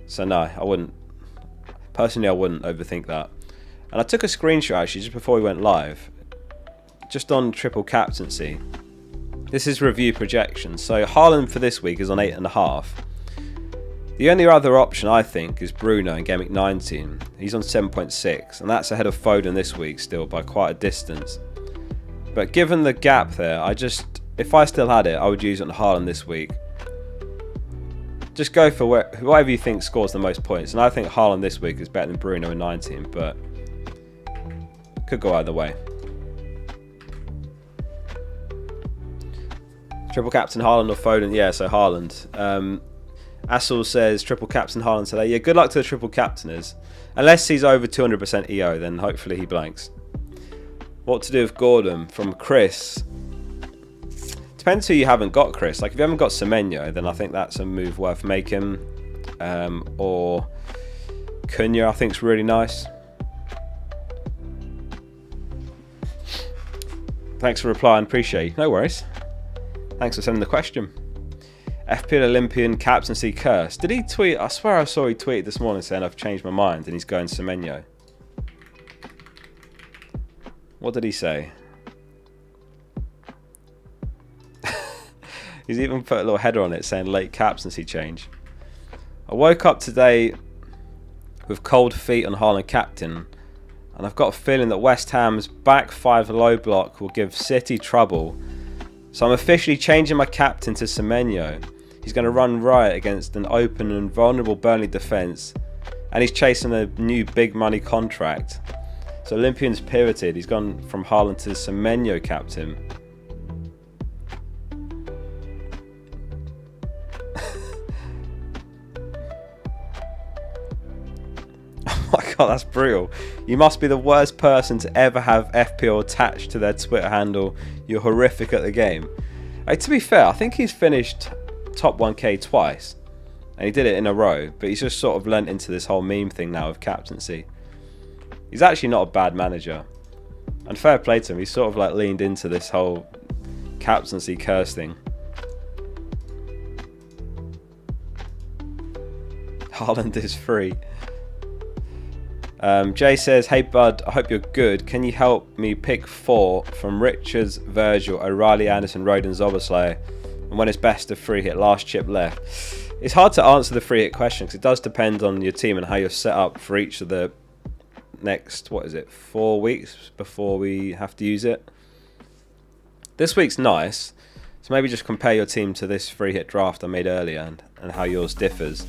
So no, I wouldn't. Personally, I wouldn't overthink that. And I took a screenshot actually just before we went live, just on triple captaincy. This is review projections. So Haaland for this week is on 8.5. The only other option I think is Bruno in Gameweek 19. He's on 7.6, and that's ahead of Foden this week still by quite a distance. But given the gap there, if I still had it, I would use it on Haaland this week. Just go for whoever you think scores the most points, and I think Haaland this week is better than Bruno in 19, but could go either way. Triple captain Haaland or Foden? Yeah, so Haaland. Assel says triple captain Haaland today. Yeah, good luck to the triple captainers. Unless he's over 200% EO, then hopefully he blanks. What to do with Gordon? From Chris. Depends who you haven't got, Chris. Like, if you haven't got Semenyo, then I think that's a move worth making. Or Cunha, I think is really nice. Thanks for replying. Appreciate you. No worries. Thanks for sending the question. FPL Olympian captaincy curse. Did he tweet? I swear I saw he tweeted this morning saying I've changed my mind and he's going Semenyo. What did he say? He's even put a little header on it saying late captaincy change. I woke up today with cold feet on Haaland captain, and I've got a feeling that West Ham's back 5 low block will give City trouble. So I'm officially changing my captain to Semenyo. He's going to run riot against an open and vulnerable Burnley defence, and he's chasing a new big money contract. So Olympian's pivoted. He's gone from Haaland to Semenyo captain. Oh, that's brutal. You must be the worst person to ever have FPL attached to their Twitter handle. You're horrific at the game. Hey, to be fair, I think he's finished top 1k twice. And he did it in a row. But he's just sort of lent into this whole meme thing now of captaincy. He's actually not a bad manager. And fair play to him. He's sort of like leaned into this whole captaincy curse thing. Haaland is free. Jay says, hey bud, I hope you're good. Can you help me pick 4 from Richards, Virgil, O'Reilly, Anderson, Roden, Zoboslai, and when it's best to free hit, last chip left? It's hard to answer the free hit question because it does depend on your team and how you're set up for each of the next, 4 weeks before we have to use it. This week's nice, so maybe just compare your team to this free hit draft I made earlier and how yours differs.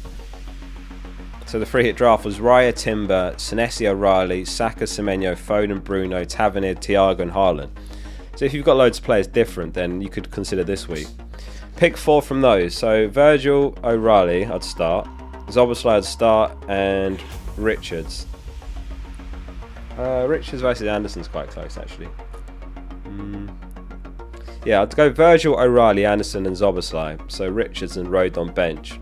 So the free hit draft was Raya, Timber, Senesi, O'Reilly, Saka, Semenyo, Foden, Bruno, Tavernier, Thiago and Haaland. So if you've got loads of players different, then you could consider this week. Pick 4 from those. So Virgil, O'Reilly, I'd start. Zoboslai, I'd start. And Richards. Richards versus Anderson's quite close, actually. Yeah, I'd go Virgil, O'Reilly, Anderson and Zoboslai. So Richards and Rode on bench.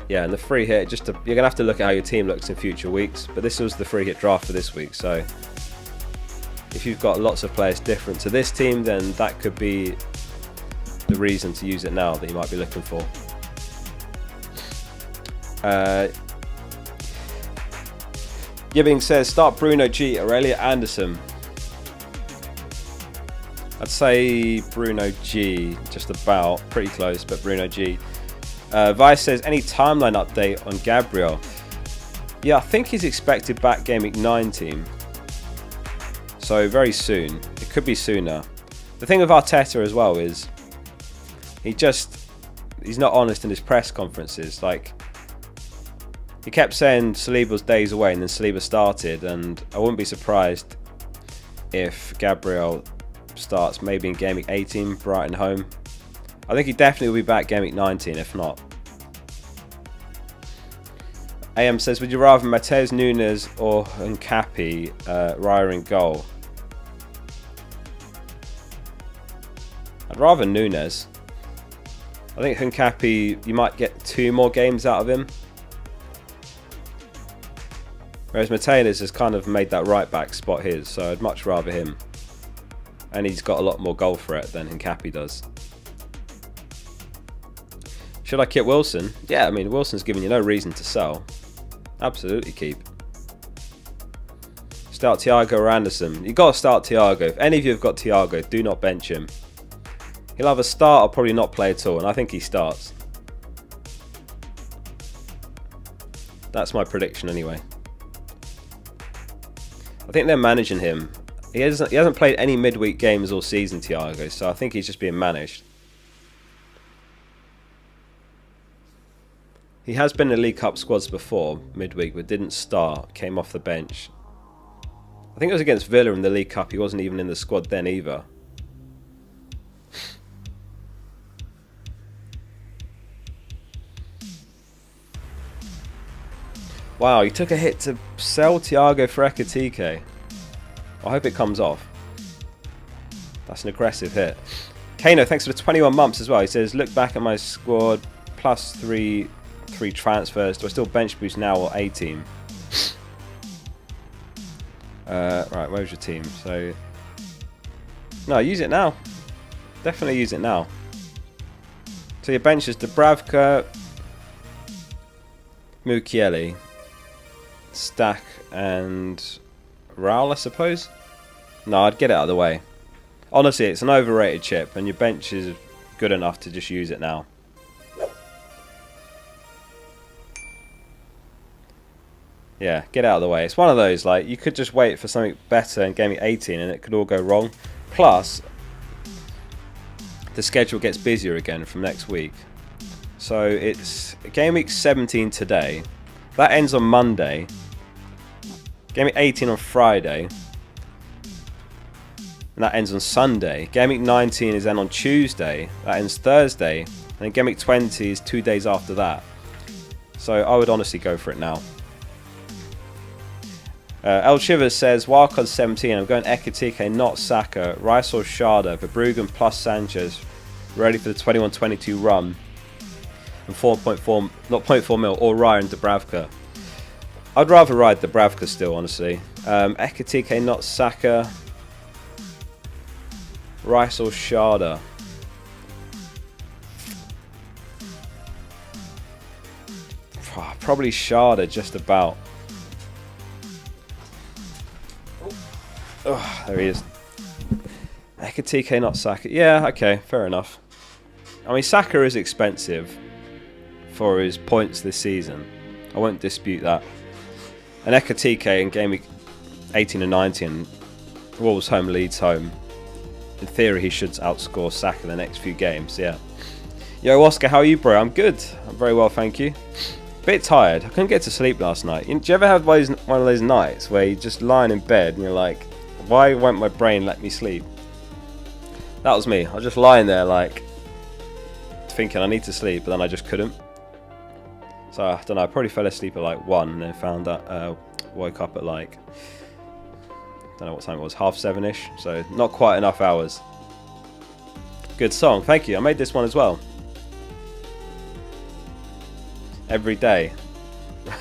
Yeah, and the free hit, you're going to have to look at how your team looks in future weeks. But this was the free hit draft for this week. So if you've got lots of players different to this team, then that could be the reason to use it now that you might be looking for. Gibbing says, start Bruno G, Aurelia Anderson. I'd say Bruno G, just about, pretty close, but Bruno G. Vice says, any timeline update on Gabriel? Yeah, I think he's expected back Game Week 19. So very soon. It could be sooner. The thing with Arteta as well is he's not honest in his press conferences. Like, he kept saying Saliba's days away and then Saliba started, and I wouldn't be surprised if Gabriel starts maybe in Game Week 18, Brighton home. I think he definitely will be back Game Week 19, if not. AM says, would you rather Matez, Nunes or Nkapi, Raya in goal? I'd rather Nunes. I think Nkapi, you might get 2 more games out of him. Whereas Mateus has kind of made that right back spot his, so I'd much rather him. And he's got a lot more goal threat than Nkapi does. Should I keep Wilson? Yeah, I mean, Wilson's giving you no reason to sell. Absolutely keep. Start Thiago or Anderson. You've got to start Thiago. If any of you have got Thiago, do not bench him. He'll either start or probably not play at all, and I think he starts. That's my prediction anyway. I think they're managing him. He hasn't played any midweek games all season, Thiago, so I think he's just being managed. He has been in the League Cup squads before, midweek, but didn't start, came off the bench. I think it was against Villa in the League Cup, he wasn't even in the squad then either. Wow, he took a hit to sell Thiago for Ekitike. I hope it comes off. That's an aggressive hit. Kano, thanks for the 21 months as well. He says, look back at my squad, plus 3 transfers. Do I still bench boost now or A team? Right, where's your team? So, no, use it now. Definitely use it now. So your bench is Dubravka, Mukiele, Stack and Raul, I suppose. No, I'd get it out of the way. Honestly, it's an overrated chip and your bench is good enough to just use it now. Yeah, get it out of the way. It's one of those, like, you could just wait for something better in Game Week 18 and it could all go wrong. Plus, the schedule gets busier again from next week. So it's Game Week 17 today. That ends on Monday. Game Week 18 on Friday. And that ends on Sunday. Game Week 19 is then on Tuesday. That ends Thursday. And then Game Week 20 is 2 days after that. So I would honestly go for it now. El Chivers says, Wildcard 17, I'm going Ekitike, not Saka, Rice or Sharda, Verbruggen plus Sanchez, ready for the 21-22 run, and 4.4, not 0.4 mil, or Ryan Dubravka. I'd rather ride Dubravka still, honestly. Ekitike, not Saka, Rice or Sharda. Probably Sharda, just about. Oh, there he is. Ekitike, not Saka. Yeah, okay, fair enough. I mean, Saka is expensive for his points this season. I won't dispute that. And Ekitike in game week 18 and 19, Wolves home, Leeds home. In theory, he should outscore Saka in the next few games, yeah. Yo, Oscar, how are you, bro? I'm good. I'm very well, thank you. Bit tired. I couldn't get to sleep last night. Do you ever have one of those nights where you're just lying in bed and you're like, why won't my brain let me sleep? That was me. I was just lying there like thinking I need to sleep, but then I just couldn't. So I don't know, I probably fell asleep at like 1 and then found that woke up at like, I don't know what time it was, 6:30ish. So not quite enough hours. Good song, thank you. I made this one as well. Every day.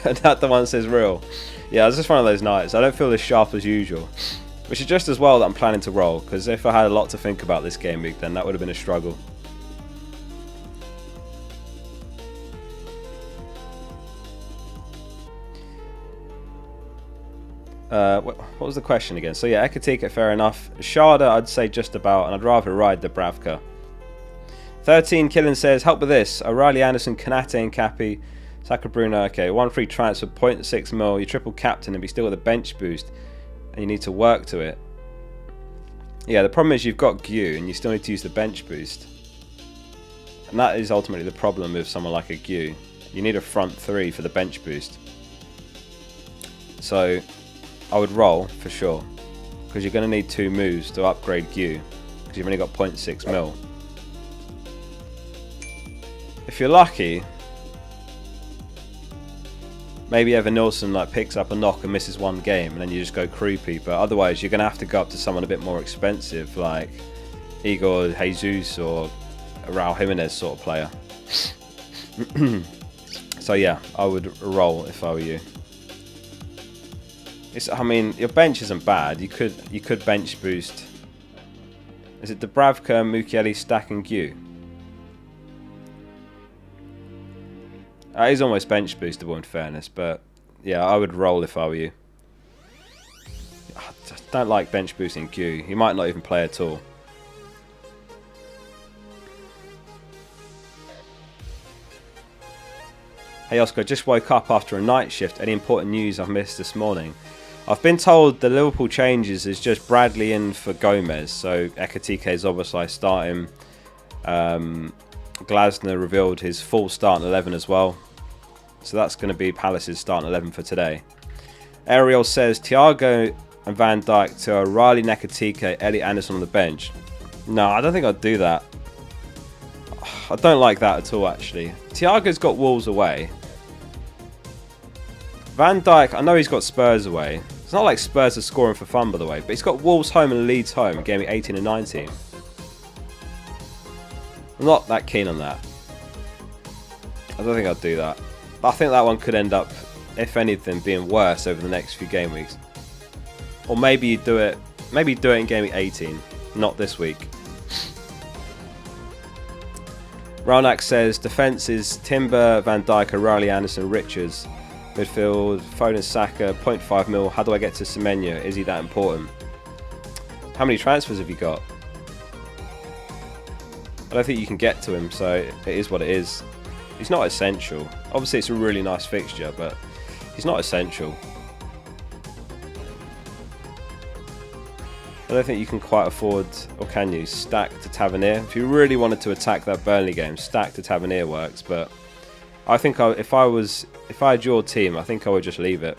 That the one that says real. Yeah, it's just one of those nights. I don't feel as sharp as usual. Which is just as well that I'm planning to roll, because if I had a lot to think about this game week, then that would have been a struggle. What was the question again? So yeah, Ekitike, fair enough. Sharda, I'd say just about, and I'd rather ride Dubravka. 13 Killen says, help with this. O'Reilly, Anderson, Kanate and Cappy. Saka, Bruno, okay. 1 free transfer, 0.6 mil. You triple captain and be still with a bench boost. And you need to work to it. Yeah, the problem is you've got Gw and you still need to use the bench boost. And that is ultimately the problem with someone like a Gw. You need a front 3 for the bench boost. So I would roll for sure, because you're going to need 2 moves to upgrade Gw, because you've only got 0.6 mil. If you're lucky, maybe Evan Nilsson like picks up a knock and misses 1 game, and then you just go croupy. But otherwise, you're going to have to go up to someone a bit more expensive, like Igor Jesus or a Raul Jimenez sort of player. So yeah, I would roll if I were you. I mean, your bench isn't bad. You could bench boost. Is it Dubravka, Mukiele, Stack and Gw? He's almost bench boostable in fairness, but yeah, I would roll if I were you. I just don't like bench boosting Gw. He might not even play at all. Hey Oscar, just woke up after a night shift. Any important news I've missed this morning? I've been told the Liverpool changes is just Bradley in for Gomez, so Ekitike is obviously starting. Glasner revealed his full starting 11 as well, so that's going to be Palace's starting 11 for today. Ariel says Thiago and Van Dijk to O'Reilly, Ekitike, Elliot Anderson on the bench. No, I don't think I'd do that. I don't like that at all actually. Thiago's got Wolves away. Van Dijk, I know he's got Spurs away. It's not like Spurs are scoring for fun, by the way, but he's got Wolves home and Leeds home, game 18 and 19. I'm not that keen on that. I don't think I'd do that. But I think that one could end up, if anything, being worse over the next few game weeks. Or maybe you do it. Maybe do it in game 18, not this week. Raunak says defence is Timber, Van Dijk, O'Reilly, Anderson, Richards. Midfield, Foden, Saka, 0.5 mil. How do I get to Semenyo? Is he that important? How many transfers have you got? I don't think you can get to him, so it is what it is. He's not essential. Obviously, it's a really nice fixture, but he's not essential. I don't think you can quite afford, or can you, stack to Tavernier. If you really wanted to attack that Burnley game, stack to Tavernier works, but I think if I had your team, I think I would just leave it.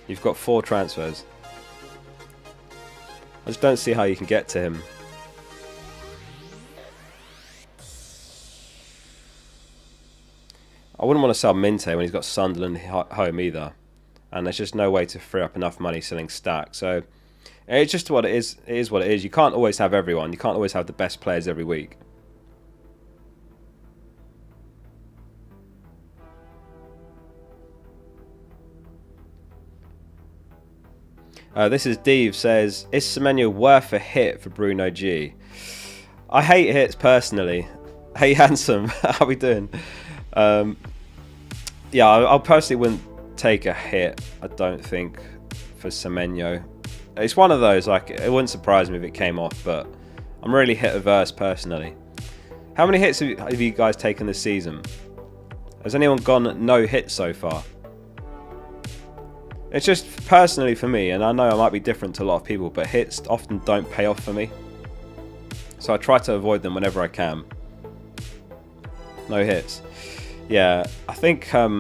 You've got 4 transfers. I just don't see how you can get to him. I wouldn't want to sell Minte when he's got Sunderland home either. And there's just no way to free up enough money selling Stack. So it's just what it is. It is what it is. You can't always have everyone. You can't always have the best players every week. This is Dave says, is Semenyo worth a hit for Bruno G? I hate hits personally. Hey Handsome, how we doing? Yeah, I personally wouldn't take a hit, I don't think, for Semenyo. It's one of those, like, it wouldn't surprise me if it came off, but I'm really hit averse personally. How many hits have you guys taken this season? Has anyone gone no hits so far? It's just personally for me, and I know I might be different to a lot of people, but hits often don't pay off for me. So I try to avoid them whenever I can. No hits. Yeah, I think I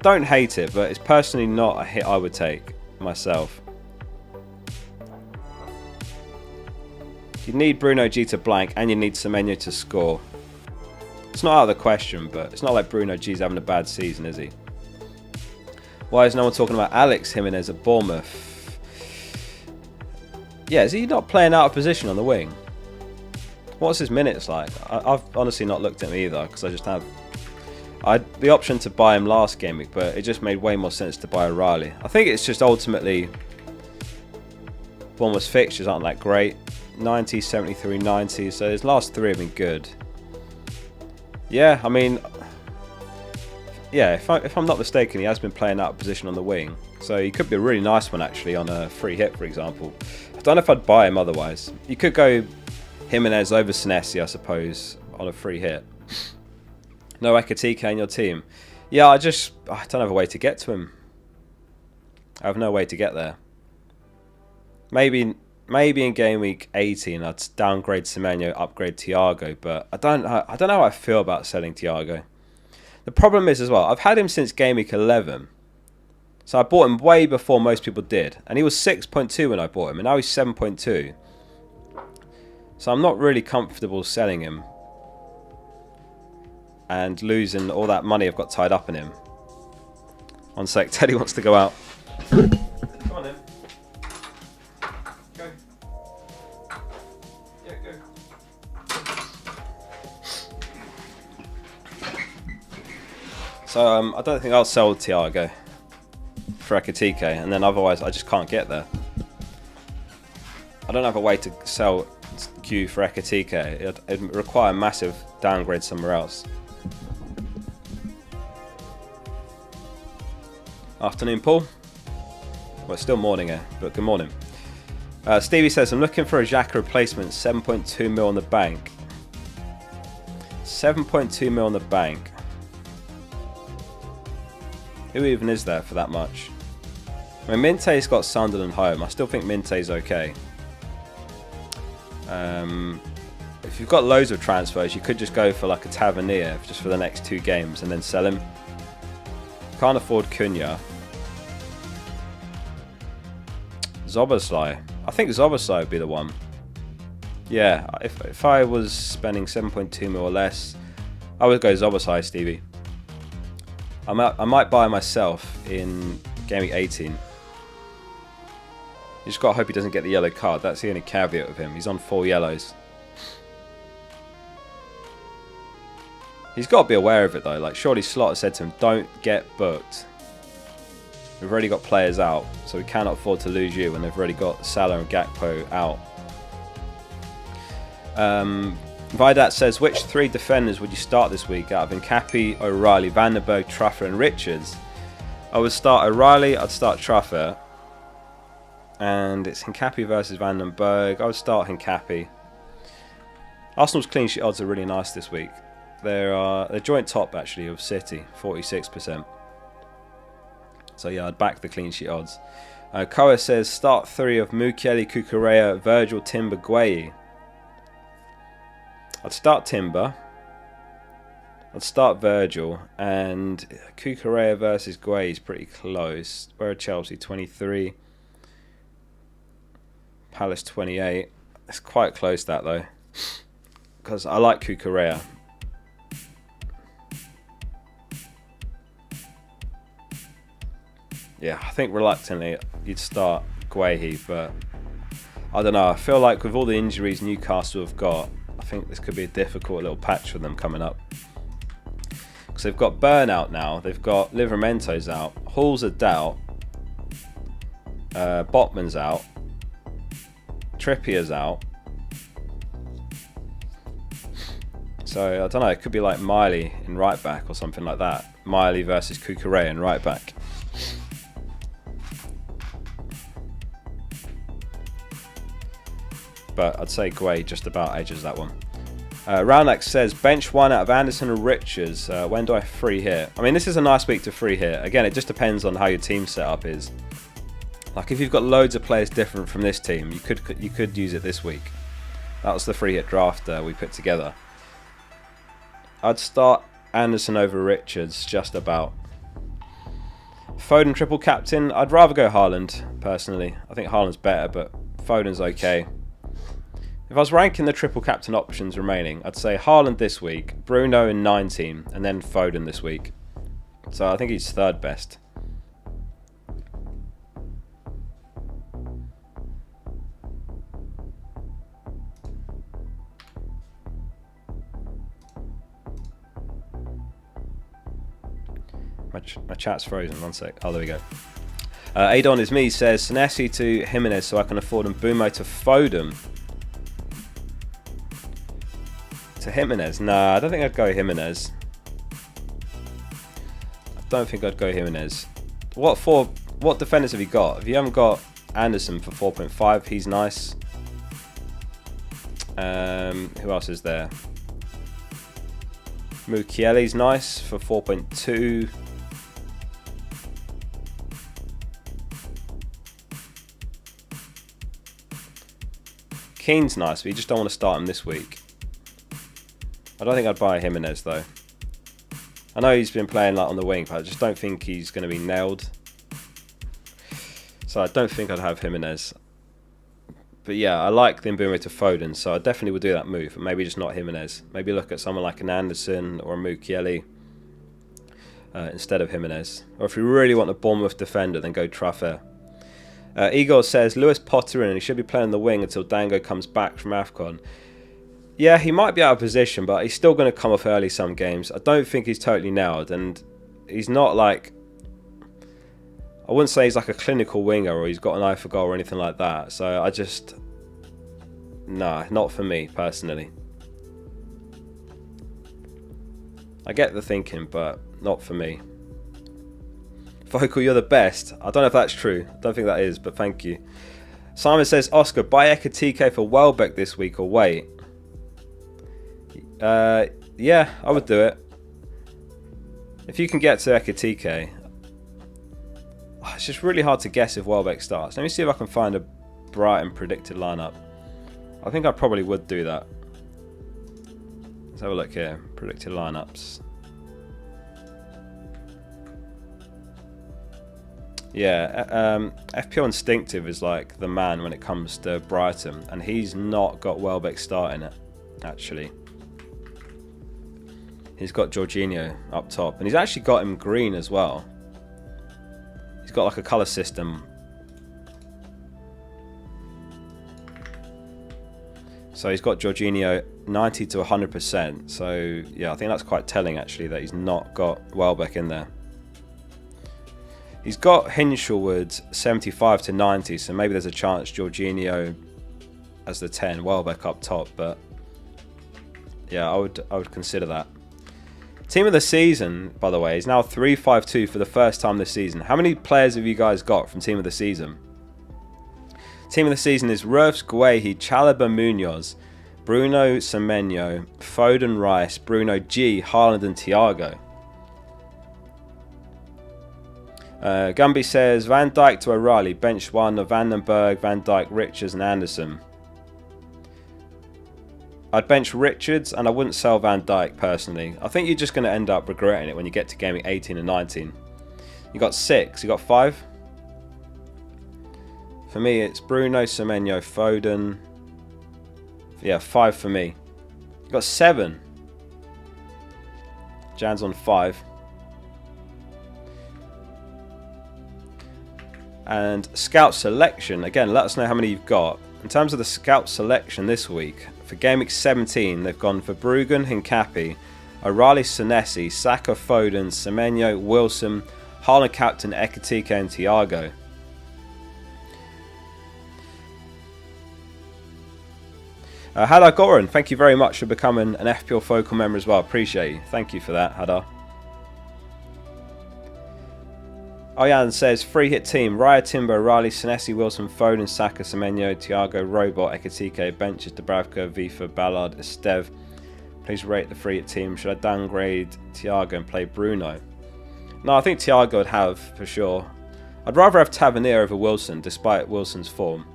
don't hate it, but it's personally not a hit I would take myself. You need Bruno G to blank, and you need Semenyo to score. It's not out of the question, but it's not like Bruno G's having a bad season, is he? Why is no one talking about Alex Jimenez at Bournemouth? Yeah, is he not playing out of position on the wing? What's his minutes like? I've honestly not looked at him either, because I just have... I had the option to buy him last game week, but it just made way more sense to buy O'Reilly. I think it's just ultimately... Bournemouth's fixtures aren't that great. 90, 73, 90, so his last three have been good. Yeah, I mean... Yeah, if I'm not mistaken, he has been playing out of position on the wing. So he could be a really nice one, actually, on a free hit, for example. I don't know if I'd buy him otherwise. You could go Jimenez over Senesi, I suppose, on a free hit. No Ekatike in your team. Yeah, I don't have a way to get to him. I have no way to get there. Maybe in game week 18, I'd downgrade Semenyo, upgrade Thiago, but I don't know how I feel about selling Thiago. The problem is as well, I've had him since game week 11. So I bought him way before most people did. And he was 6.2 when I bought him, and now he's 7.2. So I'm not really comfortable selling him. And losing all that money I've got tied up in him. One sec, Teddy wants to go out. Come on then. Go. Yeah, go. So I don't think I'll sell Thiago for Ekatike, and then otherwise I just can't get there. I don't have a way to sell Q for Ekatike. It'd require a massive downgrade somewhere else. Afternoon, Paul. Well, it's still morning here, but good morning. Stevie says, I'm looking for a Xhaka replacement, 7.2 mil on the bank. 7.2 mil on the bank. Who even is there for that much? I mean, Minte's got Sunderland home. I still think Minte's okay. If you've got loads of transfers, you could just go for like a Tavernier just for the next 2 games and then sell him. Can't afford Cunha. Zoboslai. I think Zoboslai would be the one. Yeah, if I was spending 7.2 mil or less, I would go Zoboslai, Stevie. I might buy myself in game week 18. You just got to hope he doesn't get the yellow card. That's the only caveat of him. He's on 4 yellows. He's got to be aware of it though. Like, surely Slot has said to him, don't get booked. We've already got players out, so we cannot afford to lose you when they've already got Salah and Gakpo out. Vidat says, which 3 defenders would you start this week out of Nkapi, O'Reilly, Vandenberg, Truffer and Richards? I would start O'Reilly, I'd start Truffer. And it's Nkapi versus Vandenberg. I would start Nkapi. Arsenal's clean sheet odds are really nice this week. They're joint top actually of City, 46%. So yeah, I'd back the clean sheet odds. Koa says, start 3 of Mukiele, Cucurella, Virgil, Timber, Gueye. I'd start Timber. I'd start Virgil. And Cucurella versus Gueye is pretty close. Where are Chelsea? 23. Palace 28. It's quite close that though. Because I like Cucurella. Yeah, I think reluctantly you'd start Guehi, but I don't know. I feel like with all the injuries Newcastle have got, I think this could be a difficult little patch for them coming up. Because they've got Burnout now, they've got Livramento's out, Hall's a doubt, Botman's out, Trippier's out. So I don't know, it could be like Miley in right back or something like that. Miley versus Cucurella in right back. But I'd say Guay just about edges that one. Roundlex says, bench one out of Anderson and Richards. When do I free hit? I mean, this is a nice week to free hit. Again, it just depends on how your team setup is. Like if you've got loads of players different from this team, you could use it this week. That was the free hit draft we put together. I'd start Anderson over Richards just about. Foden triple captain. I'd rather go Haaland personally. I think Haaland's better, but Foden's okay. If I was ranking the triple captain options remaining, I'd say Haaland this week, Bruno in 19, and then Foden this week. So I think he's third best. My chat's frozen, one sec. Oh, there we go. Adon is me, says Senesi to Jimenez so I can afford Mbumo to Foden. To Jimenez? Nah, I don't think I'd go Jimenez. What defenders have you got? If you haven't got Anderson for 4.5, he's nice. Who else is there? Mukiele's nice for 4.2. Keane's nice, but you just don't want to start him this week. I don't think I'd buy Jimenez though. I know he's been playing like on the wing, but I just don't think he's going to be nailed. So I don't think I'd have Jimenez. But yeah, I like the Mbumo to Foden, so I definitely would do that move. But maybe just not Jimenez. Maybe look at someone like an Anderson or a Mukiele instead of Jimenez. Or if you really want a Bournemouth defender, then go Trafford. Igor says, Lewis Potter in, and he should be playing the wing until Dango comes back from AFCON. Yeah, he might be out of position, but he's still going to come off early some games. I don't think he's totally nailed, and he's not like... I wouldn't say he's like a clinical winger or he's got an eye for goal or anything like that. So I just... Nah, not for me, personally. I get the thinking, but not for me. Focal, you're the best. I don't know if that's true. I don't think that is, but thank you. Simon says, Oscar, buy Ekatike for Welbeck this week or wait? Yeah, I would do it. If you can get to Ekatike... It's just really hard to guess if Welbeck starts. Let me see if I can find a Brighton predicted lineup. I think I probably would do that. Let's have a look here. Predicted lineups. Yeah, FPL Instinctive is like the man when it comes to Brighton, and he's not got Welbeck starting it, actually. He's got Jorginho up top, and he's actually got him green as well. He's got like a colour system. So he's got Jorginho 90 to 100%. So yeah, I think that's quite telling actually that he's not got Welbeck in there. He's got Hinshelwood 75 to 90, so maybe there's a chance Jorginho as the 10, Welbeck up top, but yeah, I would consider that. Team of the season, by the way, is now 3-5-2 for the first time this season. How many players have you guys got from Team of the season? Team of the season is Rufs, Guehi, Chalobah, Munoz, Bruno, Semenyo, Foden, Rice, Bruno G, Haaland and Thiago. Gumby says Van Dijk to O'Reilly, bench one of Vandenberg, Van Dijk, Richards and Anderson. I'd bench Richards and I wouldn't sell Van Dijk personally. I think you're just going to end up regretting it when you get to gaming 18 and 19. You got 6, you got 5. For me it's Bruno, Semenyo, Foden. Yeah, 5 for me. You got 7. Jan's on 5. And scout selection, again, let us know how many you've got. In terms of the scout selection this week, for Gameweek 17, they've gone for Bruggen, Hincapi, O'Reilly, Senesi, Saka, Foden, Semenyo, Wilson, Haaland captain, Ekitike and Thiago. Hadar Goran, thank you very much for becoming an FPL Focal member as well. Appreciate you. Thank you for that, Hadar. Oyan says, free hit team, Raya, Timber, O'Reilly, Senesi, Wilson, Foden, Saka, Semenyo, Thiago, Robot, Ekitike, Benches, Dubravka, Vifa, Ballard, Estev. Please rate the free hit team. Should I downgrade Thiago and play Bruno? No, I think Thiago would have, for sure. I'd rather have Tavernier over Wilson, despite Wilson's form.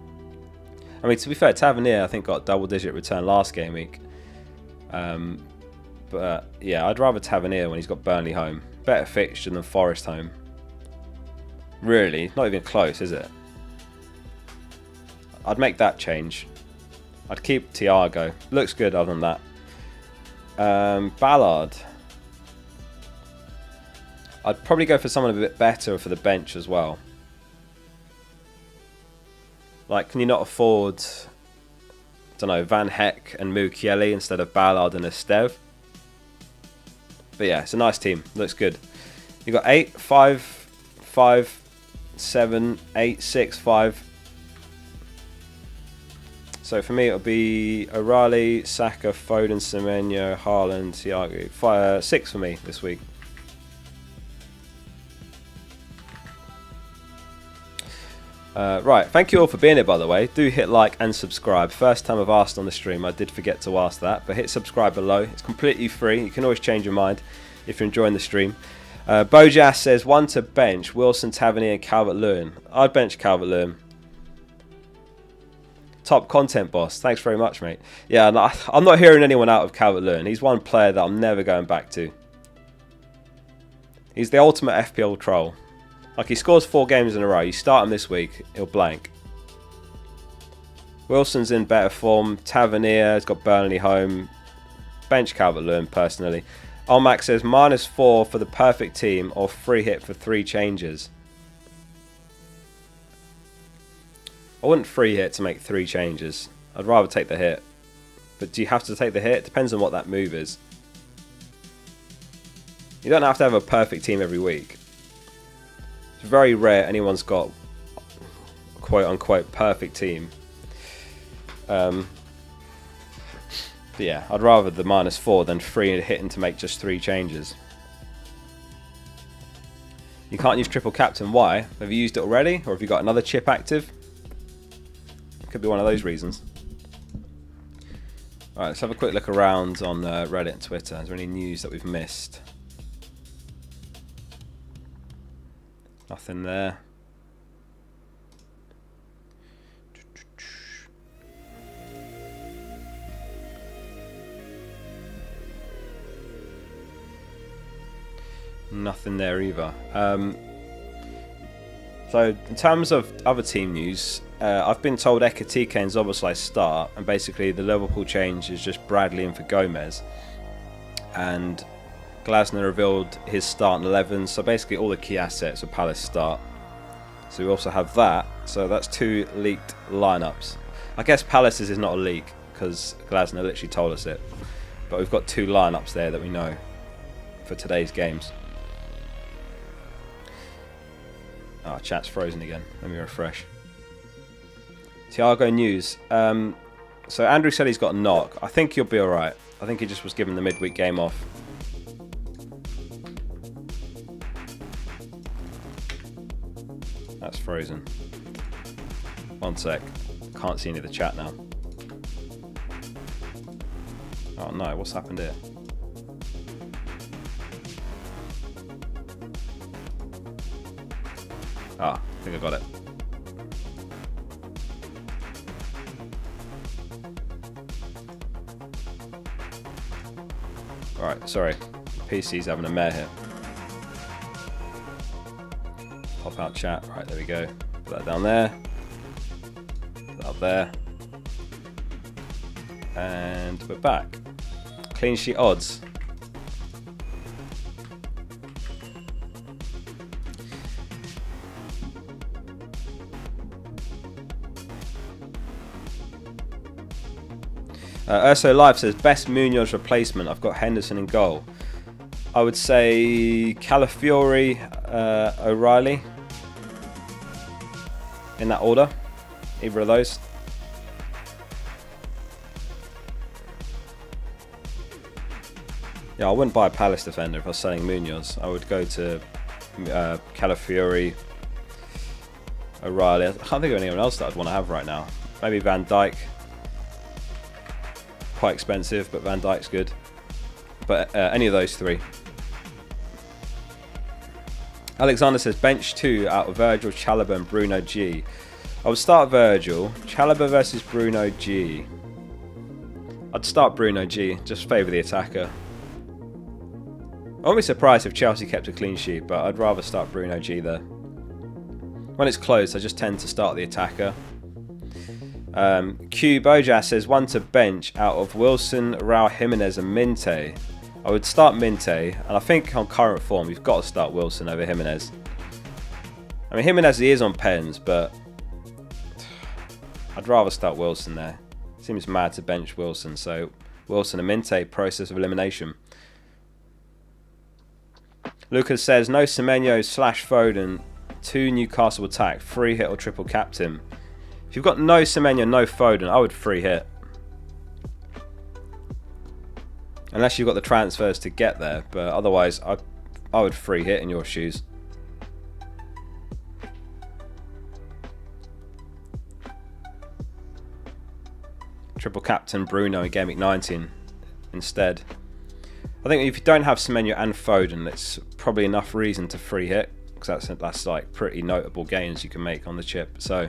I mean, to be fair, Tavernier, I think, got a double-digit return last game week. But, yeah, I'd rather Tavernier when he's got Burnley home. Better fixture than Forest home. Really, not even close, is it? I'd make that change. I'd keep Thiago. Looks good other than that. Ballard. I'd probably go for someone a bit better for the bench as well. Like, can you not afford, I don't know, Van Heck and Mukiele instead of Ballard and Estev? But yeah, it's a nice team. Looks good. You've got 8, 5, 5, 7, 8, 6, 5. So for me, it'll be O'Reilly, Saka, Foden, Semenyo, Haaland, Thiago. 6 for me this week. Right, thank you all for being here, by the way. Do hit like and subscribe. First time I've asked on the stream, I did forget to ask that, but hit subscribe below. It's completely free. You can always change your mind if you're enjoying the stream. Bojas says, 1 to bench, Wilson, Tavernier and Calvert-Lewin. I'd bench Calvert-Lewin. Top content boss. Thanks very much, mate. Yeah, I'm not hearing anyone out of Calvert-Lewin. He's one player that I'm never going back to. He's the ultimate FPL troll. Like, he scores 4 games in a row. You start him this week, he'll blank. Wilson's in better form. Tavernier has got Burnley home. Bench Calvert-Lewin, personally. Olmac says, -4 for the perfect team or free hit for 3 changes. I wouldn't free hit to make 3 changes. I'd rather take the hit. But do you have to take the hit? It depends on what that move is. You don't have to have a perfect team every week. It's very rare anyone's got a quote-unquote perfect team. But yeah, I'd rather the -4 than free hitting to make just 3 changes. You can't use triple captain. Why? Have you used it already? Or have you got another chip active? Could be one of those reasons. Alright, let's have a quick look around on Reddit and Twitter. Is there any news that we've missed? Nothing there. Nothing there either. So in terms of other team news, I've been told Ekitike and Szoboszlai start, and basically the Liverpool change is just Bradley in for Gomez. And Glasner revealed his starting 11, so basically all the key assets of Palace start. So we also have that, so that's 2 leaked lineups. I guess Palace's is not a leak, because Glasner literally told us it. But we've got 2 lineups there that we know for today's games. Oh, chat's frozen again. Let me refresh. Thiago news. So Andrew said he's got a knock. I think he'll be alright. I think he just was given the midweek game off. That's frozen. One sec. Can't see any of the chat now. Oh no, what's happened here? Ah, I think I got it. Alright, sorry. PC's having a mare here. Pop out chat. Right, there we go. Put that down there. Put that up there. And we're back. Clean sheet odds. Urso Live says, best Munoz replacement. I've got Henderson in goal. I would say Calafiori, O'Reilly. In that order. Either of those. Yeah, I wouldn't buy a Palace defender if I was selling Munoz. I would go to Calafiori, O'Reilly. I can't think of anyone else that I'd want to have right now. Maybe Van Dijk. Quite expensive, but Van Dijk's good. But any of those three. Alexander says bench 2 out of Virgil, Chalobah and Bruno G. I would start Virgil. Chalobah versus Bruno G. I'd start Bruno G. Just favour the attacker. I won't be surprised if Chelsea kept a clean sheet, but I'd rather start Bruno G there. When it's close, I just tend to start the attacker. Q Bojas says 1 to bench out of Wilson, Raul Jimenez and Minte. I would start Minte, and I think on current form, you've got to start Wilson over Jimenez. I mean, Jimenez, he is on pens, but I'd rather start Wilson there. Seems mad to bench Wilson, so Wilson and Minte, process of elimination. Lucas says, no Semenyo / Foden, 2 Newcastle attack, free hit or triple captain. If you've got no Semenyo, no Foden, I would free hit. Unless you've got the transfers to get there, but otherwise I would free hit in your shoes. Triple captain Bruno in Gameweek 19 instead. I think if you don't have Semenyo and Foden, it's probably enough reason to free hit, because that's like pretty notable gains you can make on the chip. So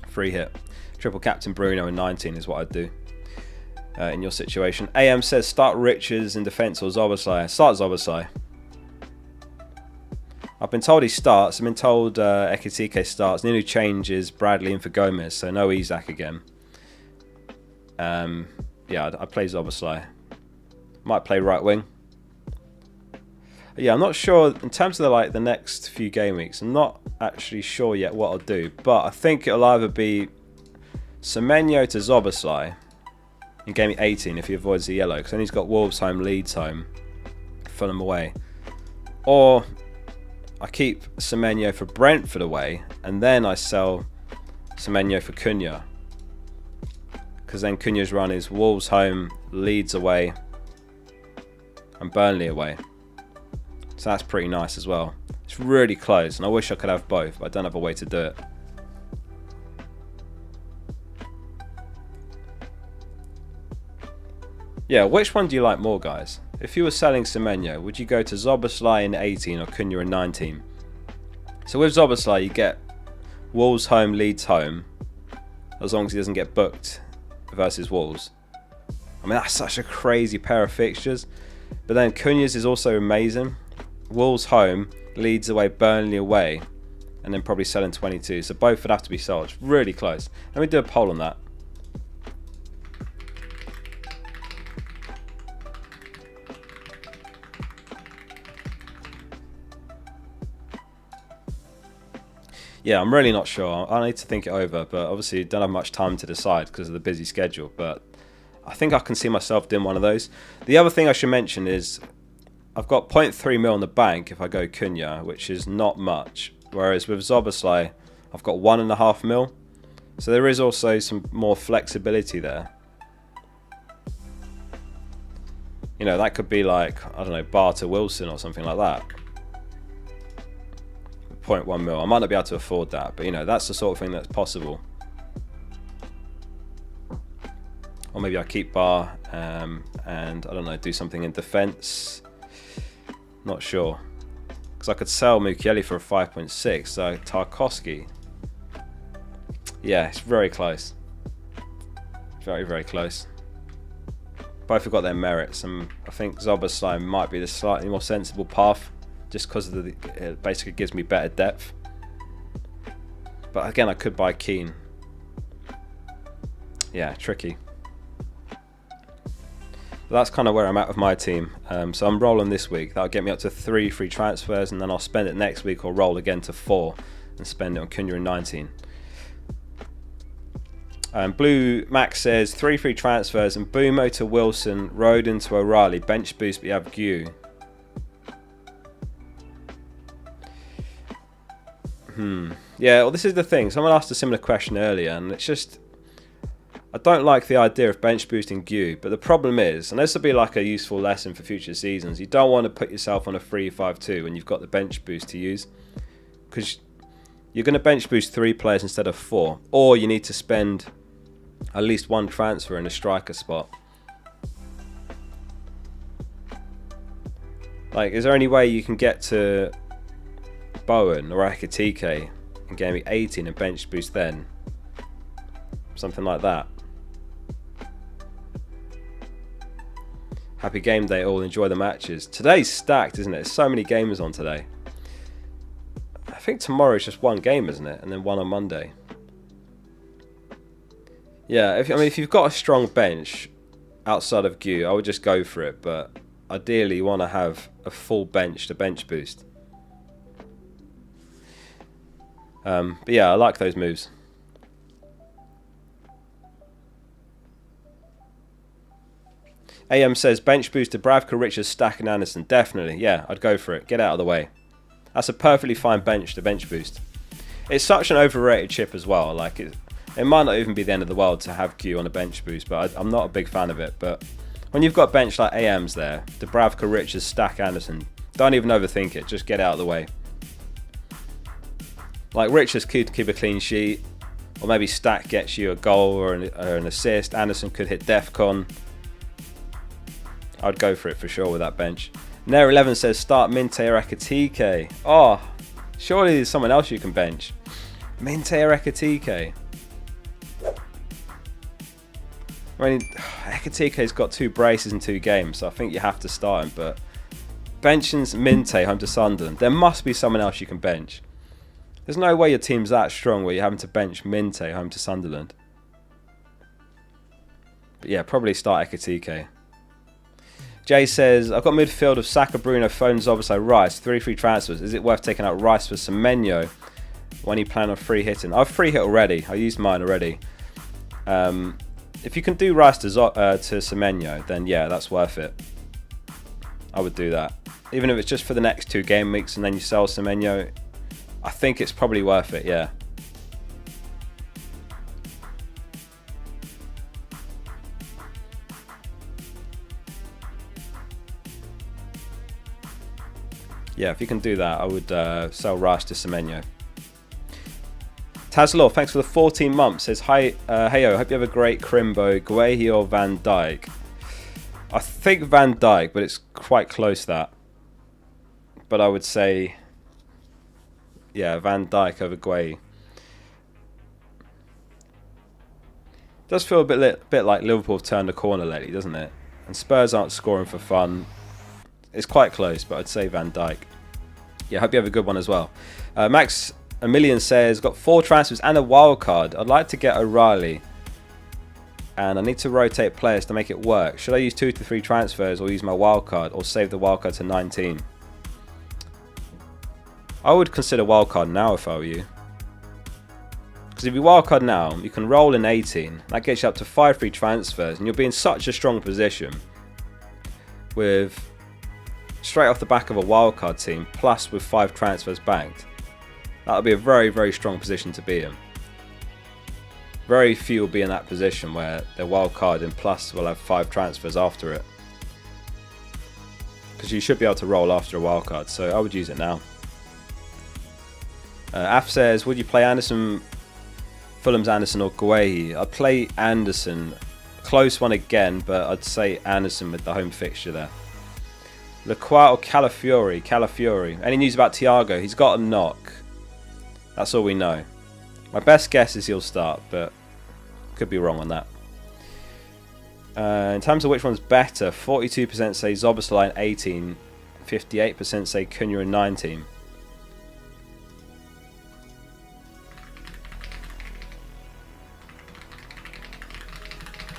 free hit. Triple captain Bruno in 19 is what I'd do in your situation. AM says start Richards in defence or Zoboslai. Start Zoboslai. I've been told he starts. I've been told Ekitike starts. Ninu changes Bradley in for Gomez, so no Isak again. Yeah, I'd play Zoboslai. Might play right wing. Yeah, I'm not sure in terms of the next few game weeks. I'm not actually sure yet what I'll do, but I think it'll either be Semenyo to Zoboslai in game 18 if he avoids the yellow, because then he's got Wolves home, Leeds home, Fulham away, or I keep Semenyo for Brentford away and then I sell Semenyo for Cunha, because then Cunha's run is Wolves home, Leeds away and Burnley away. So that's pretty nice as well. It's really close and I wish I could have both, but I don't have a way to do it. Yeah, which one do you like more, guys? If you were selling Semenyo, would you go to Zoboslai in 18 or Cunha in 19? So with Zoboslai, you get Wolves home, Leeds home, as long as he doesn't get booked versus Wolves. I mean, that's such a crazy pair of fixtures. But then Cunha's is also amazing. Wolves home, Leeds away, Burnley away, and then probably selling 22. So both would have to be sold. It's really close. Let me do a poll on that. Yeah, I'm really not sure. I need to think it over, but obviously don't have much time to decide because of the busy schedule. But I think I can see myself doing one of those. The other thing I should mention is I've got 0.3 mil in the bank if I go Cunha, which is not much. Whereas with Zoboslai, I've got 1.5 mil. So there is also some more flexibility there. You know, that could be like, I don't know, Barter Wilson or something like that. 0.1 mil. I might not be able to afford that, but you know, that's the sort of thing that's possible. Or maybe I keep Bar and I don't know, do something in defence. Not sure. Because I could sell Mukiele for a 5.6, so Tarkowski. Yeah, it's very close. Very, very close. Both have got their merits, and I think Zoboslai might be the slightly more sensible path, just because it basically gives me better depth. But again, I could buy Keane. Yeah, tricky. But that's kind of where I'm at with my team. So I'm rolling this week. That'll get me up to 3 free transfers, and then I'll spend it next week or roll again to 4 and spend it on Cunha in 19. Blue Max says 3 free transfers and Boomo to Wilson, Roden to O'Reilly, bench boost, but you have Gw. Yeah, well, this is the thing. Someone asked a similar question earlier, and it's just, I don't like the idea of bench boosting Gw, but the problem is, and this will be like a useful lesson for future seasons, you don't want to put yourself on a 3-5-2 when you've got the bench boost to use, because you're going to bench boost 3 players instead of 4, or you need to spend at least 1 transfer in a striker spot. Like, is there any way you can get to Bowen or Ekitike in game week 18 and bench boost then? Something like that. Happy game day all, enjoy the matches. Today's stacked, isn't it? There's so many gamers on today. I think tomorrow's just 1 game, isn't it? And then 1 on Monday. Yeah, if you've got a strong bench outside of Gw, I would just go for it, but ideally you want to have a full bench to bench boost. But yeah, I like those moves. AM says bench boost to Bravka, Richards, Stack and Anderson. Definitely, yeah, I'd go for it. Get out of the way. That's a perfectly fine bench to bench boost. It's such an overrated chip as well. Like it might not even be the end of the world to have Gw on a bench boost, but I'm not a big fan of it. But when you've got a bench like AM's there, Dubravka, Richards, Stack, Anderson, don't even overthink it. Just get out of the way. Like Richards could keep a clean sheet, or maybe Stack gets you a goal or an assist. Anderson could hit DEFCON. I'd go for it for sure with that bench. Nair11 says start Minte or Ekitike. Oh, surely there's someone else you can bench. Minte or Ekitike. I mean, Ekitike's got 2 braces in 2 games, so I think you have to start him. But benching Minte home to Sunderland, there must be someone else you can bench. There's no way your team's that strong where you're having to bench Minte home to Sunderland. But yeah, probably start Ekitike. Jay says, I've got midfield of Saka, Bruno, Foden, Zoboslai, Rice, 3 free transfers. Is it worth taking out Rice for Semenyo when you plan on free hitting? I've free hit already. I used mine already. If you can do Rice to Semenyo, then yeah, that's worth it. I would do that. Even if it's just for the next 2 game weeks and then you sell Semenyo, I think it's probably worth it, yeah. Yeah, if you can do that, I would sell Rice to Semenyo. Tazlaw, thanks for the 14 months. Says, hi, heyo, hope you have a great Crimbo, Guehi or Van Dijk. I think Van Dijk, but it's quite close that. But I would say, yeah, Van Dijk over Guehi. Does feel a bit like Liverpool have turned a corner lately, doesn't it? And Spurs aren't scoring for fun. It's quite close, but I'd say Van Dijk. Yeah, hope you have a good one as well. Max A Million says, got 4 transfers and a wild card. I'd like to get O'Reilly, and I need to rotate players to make it work. Should I use 2 to 3 transfers or use my wild card, or save the wild card to 19? I would consider wild card now if I were you. Because if you wild card now, you can roll in 18. That gets you up to 5 free transfers, and you'll be in such a strong position with straight off the back of a wildcard team, plus with 5 transfers banked. That would be a very, very strong position to be in. Very few will be in that position where they're wildcard and plus will have 5 transfers after it. Because you should be able to roll after a wildcard, so I would use it now. Af says, would you play Anderson, Fulham's Anderson or Guehi? I'd play Anderson. Close one again, but I'd say Anderson with the home fixture there. Lacroix or Calafiori? Calafiori. Any news about Thiago? He's got a knock. That's all we know. My best guess is he'll start, but could be wrong on that. In terms of which one's better, 42% say Zoboslai in 18, 58% say Cunha in 19.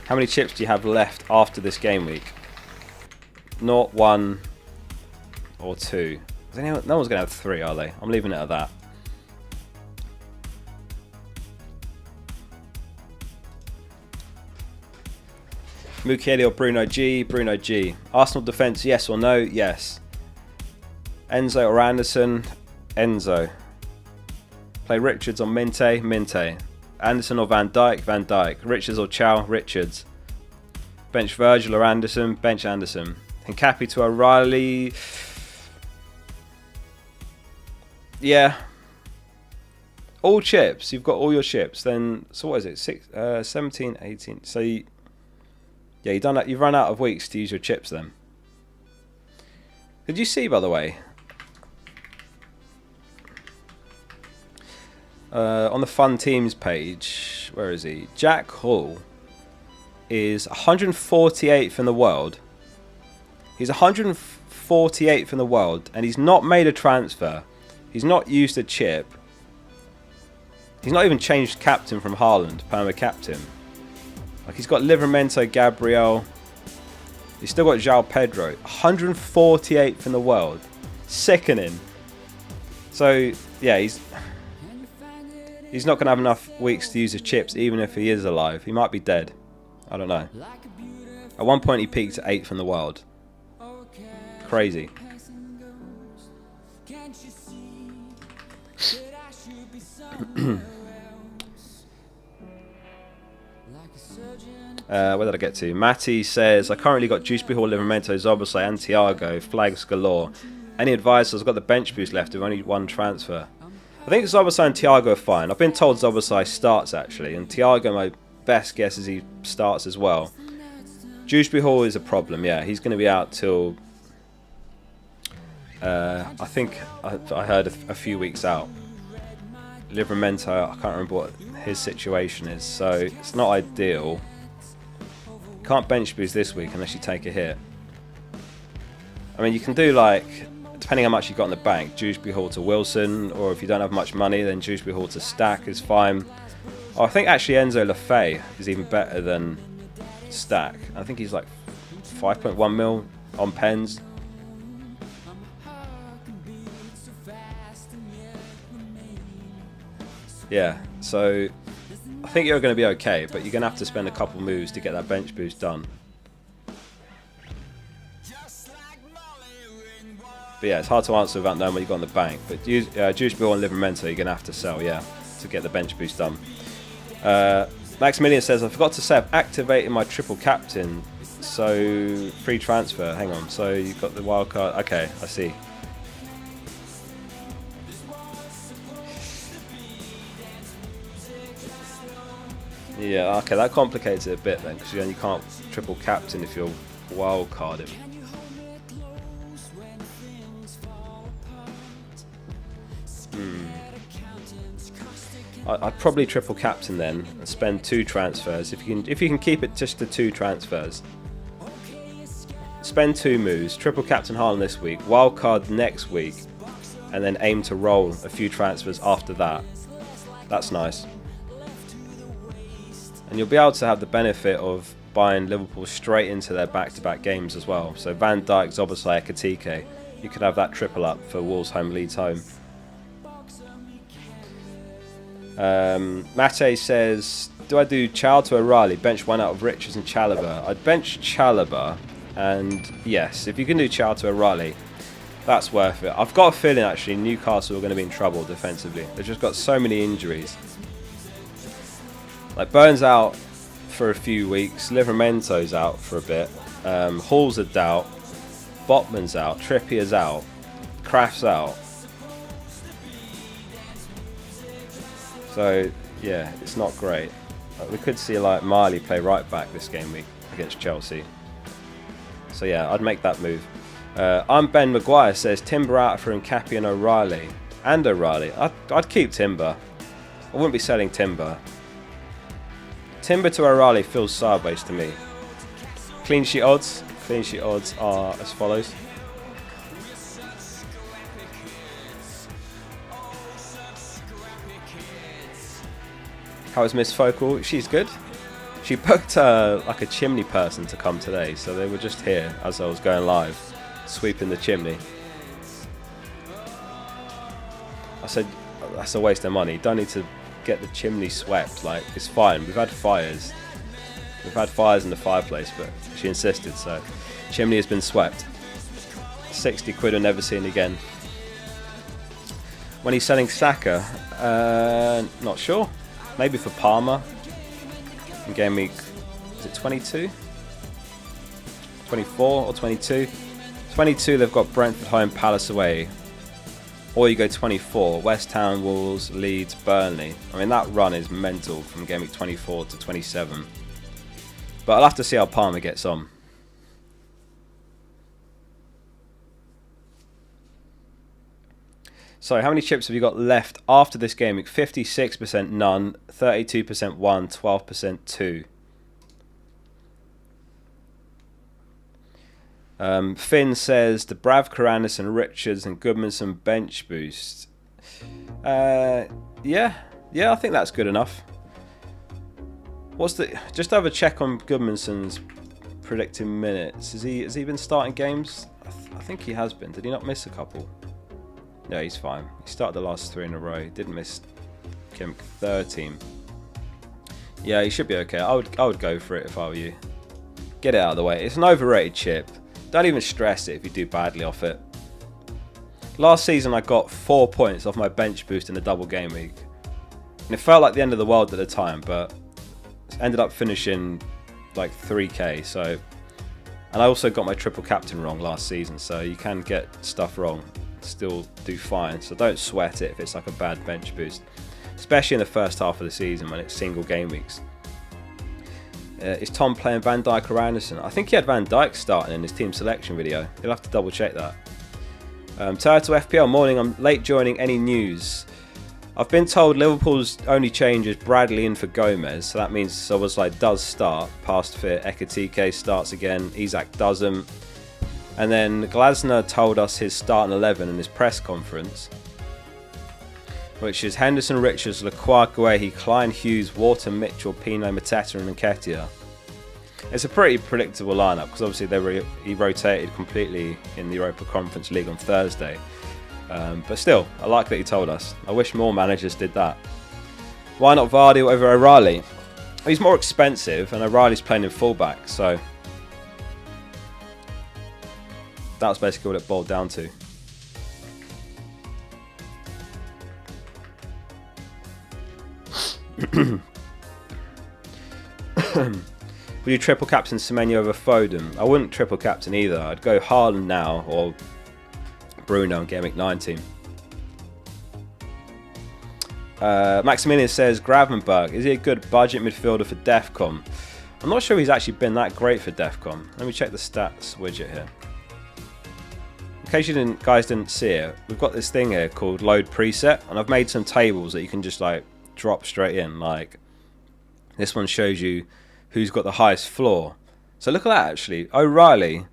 How many chips do you have left after this game week? Not 1 or 2. No one's going to have 3, are they? I'm leaving it at that. Mukiele or Bruno G? Bruno G. Arsenal defence, yes or no? Yes. Enzo or Anderson? Enzo. Play Richards or Minte? Minte. Anderson or Van Dijk? Van Dijk. Richards or Chow? Richards. Bench Virgil or Anderson? Bench Anderson. Hincapi to O'Reilly? Yeah. All chips. You've got all your chips. Then, so what is it? 17, 18. So, you've run out of weeks to use your chips then. Did you see, by the way? On the Fun Teams page, where is he? Jack Hall is 148th in the world. He's 148th in the world, and he's not made a transfer. He's not used a chip. He's not even changed captain from Haaland, perma captain. Like, he's got Livramento, Gabriel. He's still got João Pedro. 148th in the world. Sickening. So, yeah, he's not going to have enough weeks to use his chips, even if he is alive. He might be dead. I don't know. At one point, he peaked at 8th in the world. Crazy. Where did I get to? Matty says, I currently got Juice Hall, Livramento, Zoboslai and Thiago. Flags galore. Any advice? I've got the bench boost left with only one transfer. I think Zoboslai and Thiago are fine. I've been told Zoboslai starts actually, and Thiago, my best guess is he starts as well. Dewsbury Hall is a problem, yeah. He's going to be out till I think I heard a few weeks out. Livramento, I can't remember what his situation is, so it's not ideal. You can't bench boost this week unless you take a hit. I mean, you can do, like, depending how much you got in the bank, Dewsbury Hall to Wilson, or if you don't have much money, then Dewsbury Hall to Stack is fine. Oh, I think actually Enzo Lefebvre is even better than Stack. I think he's like 5.1 mil on pens. Yeah, so I think you're going to be okay, but you're going to have to spend a couple moves to get that bench boost done. But yeah, it's hard to answer without knowing what you got in the bank. But Dewsbury and Livramento, you're going to have to sell, yeah, to get the bench boost done. Maximilian says, I forgot to say I've activated my triple captain, so free transfer. Hang on, so you've got the wild card. Okay, I see. Yeah, okay, that complicates it a bit then, because you can't triple captain if you're wild carding. I'd probably triple captain then and spend 2 transfers. If you can keep it just to 2 transfers. Spend 2 moves, triple captain Haaland this week, wild card next week, and then aim to roll a few transfers after that. That's nice. And you'll be able to have the benefit of buying Liverpool straight into their back-to-back games as well. So Van Dijk, Zoboslai, Ekitike, you could have that triple up for Wolves home, Leeds home. Mate says, do I do Chow to O'Reilly? Bench one out of Richards and Chalobah. I'd bench Chalobah, and yes, if you can do Chow to O'Reilly, that's worth it. I've got a feeling actually Newcastle are going to be in trouble defensively. They've just got so many injuries. Like Burns out for a few weeks, Livramento's out for a bit, Hall's a doubt, Botman's out, Trippier's out, Kraft's out. So yeah, it's not great. We could see like Marley play right back this game week against Chelsea. So yeah, I'd make that move. I'm Ben Maguire says Timber out for Hincapi and O'Reilly. And O'Reilly. I'd keep Timber. I wouldn't be selling Timber. Timber to O'Reilly feels sideways to me. Clean sheet odds. Clean sheet odds are as follows. How is Miss Focal? She's good. She booked like a chimney person to come today, so they were just here as I was going live, sweeping the chimney. I said, that's a waste of money. Don't need to get the chimney swept. Like, it's fine. We've had fires. We've had fires in the fireplace, but she insisted, so chimney has been swept. 60 quid will never seen again. When he's selling Saka, not sure. Maybe for Palmer. In game week, is it 22? 24 or 22? 22, they've got Brentford home, Palace away. Or you go 24, West Ham, Wolves, Leeds, Burnley. I mean, that run is mental from game week 24 to 27. But I'll have to see how Palmer gets on. So, how many chips have you got left after this game week? 56% none, 32% 1, 12% 2. Finn says the Bravka, Anderson, Richards and Gudmundsson bench boost. Yeah, I think that's good enough. Just have a check on Gudmundsson's predicted minutes. Has he been starting games? I think he has been. Did he not miss a couple? No, he's fine. He started the last 3 in a row. He didn't miss game 13. Yeah, he should be okay. I would go for it if I were you. Get it out of the way. It's an overrated chip. Don't even stress it if you do badly off it. Last season I got 4 points off my bench boost in the double game week. And it felt like the end of the world at the time, but ended up finishing like 3k. So, and I also got my triple captain wrong last season, so you can get stuff wrong, still do fine. So don't sweat it if it's like a bad bench boost, especially in the first half of the season when it's single game weeks. Is Tom playing Van Dijk or Anderson? I think he had Van Dijk starting in his team selection video. You'll have to double check that. Turtle FPL morning, I'm late joining. Any news? I've been told Liverpool's only change is Bradley in for Gomez, so that means Szoboszlai does start, past fit, Ekitike starts again, Isak doesn't. And then Glasner told us his starting 11 in his press conference, which is Henderson, Richards, Lacroix, Guehi, Klein, Hughes, Wharton, Mitchell, Pino, Mateta and Nketiah. It's a pretty predictable lineup because obviously he rotated completely in the Europa Conference League on Thursday. But still, I like that he told us. I wish more managers did that. Why not Vardy over O'Reilly? He's more expensive and O'Reilly's playing in fullback, so that's basically what it boiled down to. Would you triple captain Semenyo over Foden? I wouldn't triple captain either. I'd go Haaland now or Bruno in game week 19. Maximilian says Gravenberg, is he a good budget midfielder for Defcon? I'm not sure he's actually been that great for Defcon. Let me check the stats widget here. In case you guys didn't see it, we've got this thing here called load preset, and I've made some tables that you can just like drop straight in. Like this one shows you who's got the highest floor. So look at that actually. O'Reilly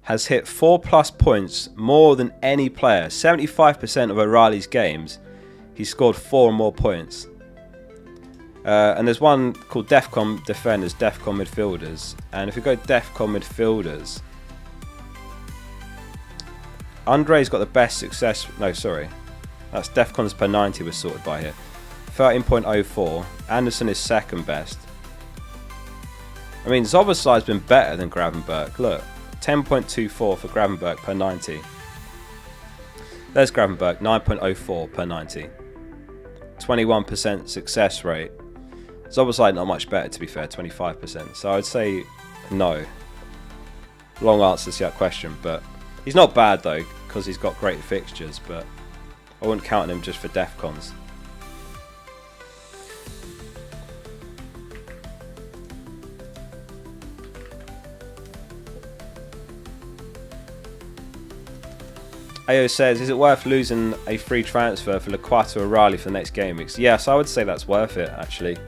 has hit 4+ points more than any player. 75% of O'Reilly's games, he's scored 4 or more points. And there's one called Defcon Defenders, Defcon Midfielders. And if we go Defcon Midfielders, Andre's got the best success. No, sorry. That's Defcons per 90 was sorted by here. 13.04. Anderson is second best. I mean, Szoboszlai's been better than Gravenberg. Look, 10.24 for Gravenberg per 90. There's Gravenberg, 9.04 per 90. 21% success rate. Szoboszlai not much better, to be fair, 25%. So I'd say no. Long answer to that question, but he's not bad though, because he's got great fixtures, but I wouldn't count him just for Defcons. AO says, is it worth losing a free transfer for Lacroix or O'Reilly for the next game weeks? Yes, I would say that's worth it, actually.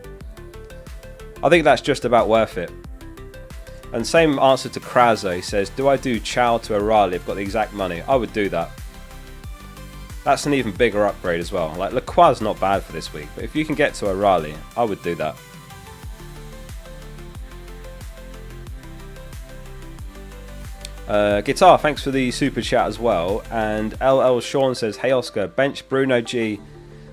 I think that's just about worth it. And same answer to Krazo. He says, do I do Chow to O'Reilly? I've got the exact money. I would do that. That's an even bigger upgrade as well. Like, Lacroix's not bad for this week, but if you can get to O'Reilly, I would do that. Guitar, thanks for the super chat as well. And LL Sean says, hey Oscar, bench Bruno G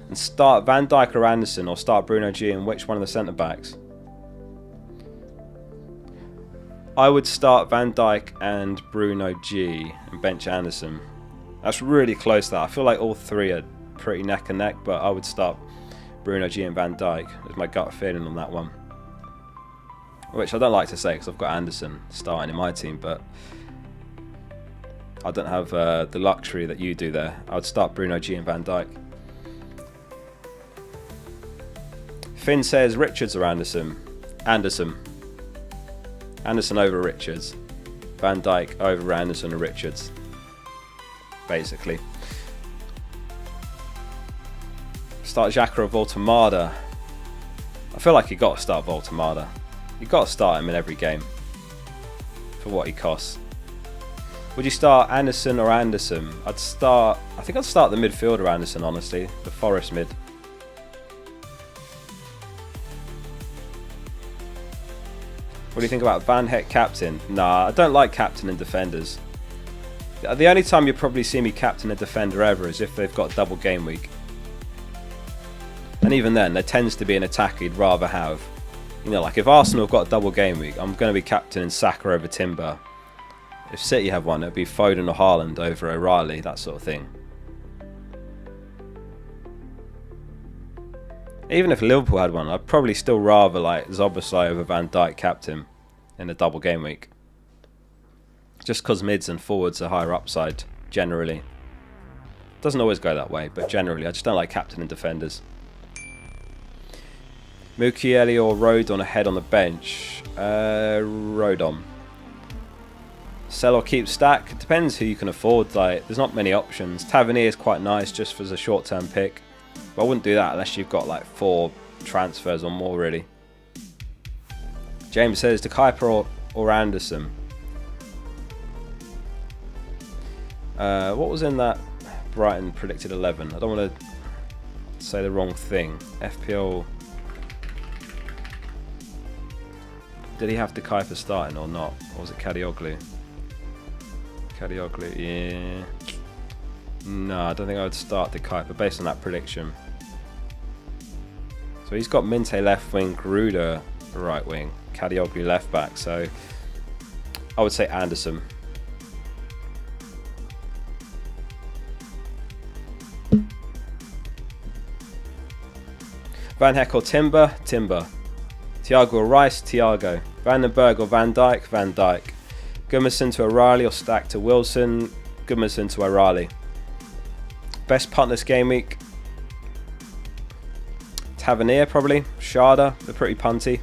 and start Van Dijk or Anderson, or start Bruno G and which one of the centre backs? I would start Van Dijk and Bruno G and bench Anderson. That's really close there. I feel like all three are pretty neck and neck, but I would start Bruno G and Van Dijk. That's my gut feeling on that one. Which I don't like to say because I've got Anderson starting in my team, but I don't have the luxury that you do there. I would start Bruno G and Van Dijk. Finn says Richards or Anderson. Anderson over Richards. Van Dijk over Anderson or Richards. Basically. Start Xhaka or Voltemada. I feel like you got to start Voltemada. You got to start him in every game for what he costs. Would you start Anderson or Anderson? I think I'd start the midfielder Anderson, honestly. The Forest mid. What do you think about Van Heck captain? Nah, I don't like captain and defenders. The only time you probably see me captain a defender ever is if they've got double game week. And even then, there tends to be an attacker you'd rather have. You know, like if Arsenal have got a double game week, I'm going to be captaining Saka over Timber. If City have one, it'd be Foden or Haaland over O'Reilly, that sort of thing. Even if Liverpool had one, I'd probably still rather like Szoboszlai over Van Dijk captain in a double game week. Just because mids and forwards are higher upside, generally. Doesn't always go that way, but generally, I just don't like captain and defenders. Mukiele or Rodon ahead on the bench? Rodon. Sell or keep stack? It depends who you can afford. Like, there's not many options. Tavernier is quite nice just as a short-term pick. But I wouldn't do that unless you've got like 4 transfers or more, really. James says, De Kuyper or Anderson? What was in that Brighton predicted 11? I don't want to say the wrong thing. FPL... Did he have De Kuyper starting or not? Or was it Kadioglu? Kadioglu, yeah. No, I don't think I would start De Kuyper based on that prediction. So he's got Minte left wing, Gruder right wing, Kadioglu left back. So I would say Anderson. Van Heck or Timber? Timber. Thiago or Rice? Thiago. Van den Berg or Van Dijk? Van Dijk. Gudmundsson to O'Reilly or Stack to Wilson? Gudmundsson to O'Reilly. Best punt this game week? Tavernier probably. Sharda, they're pretty punty.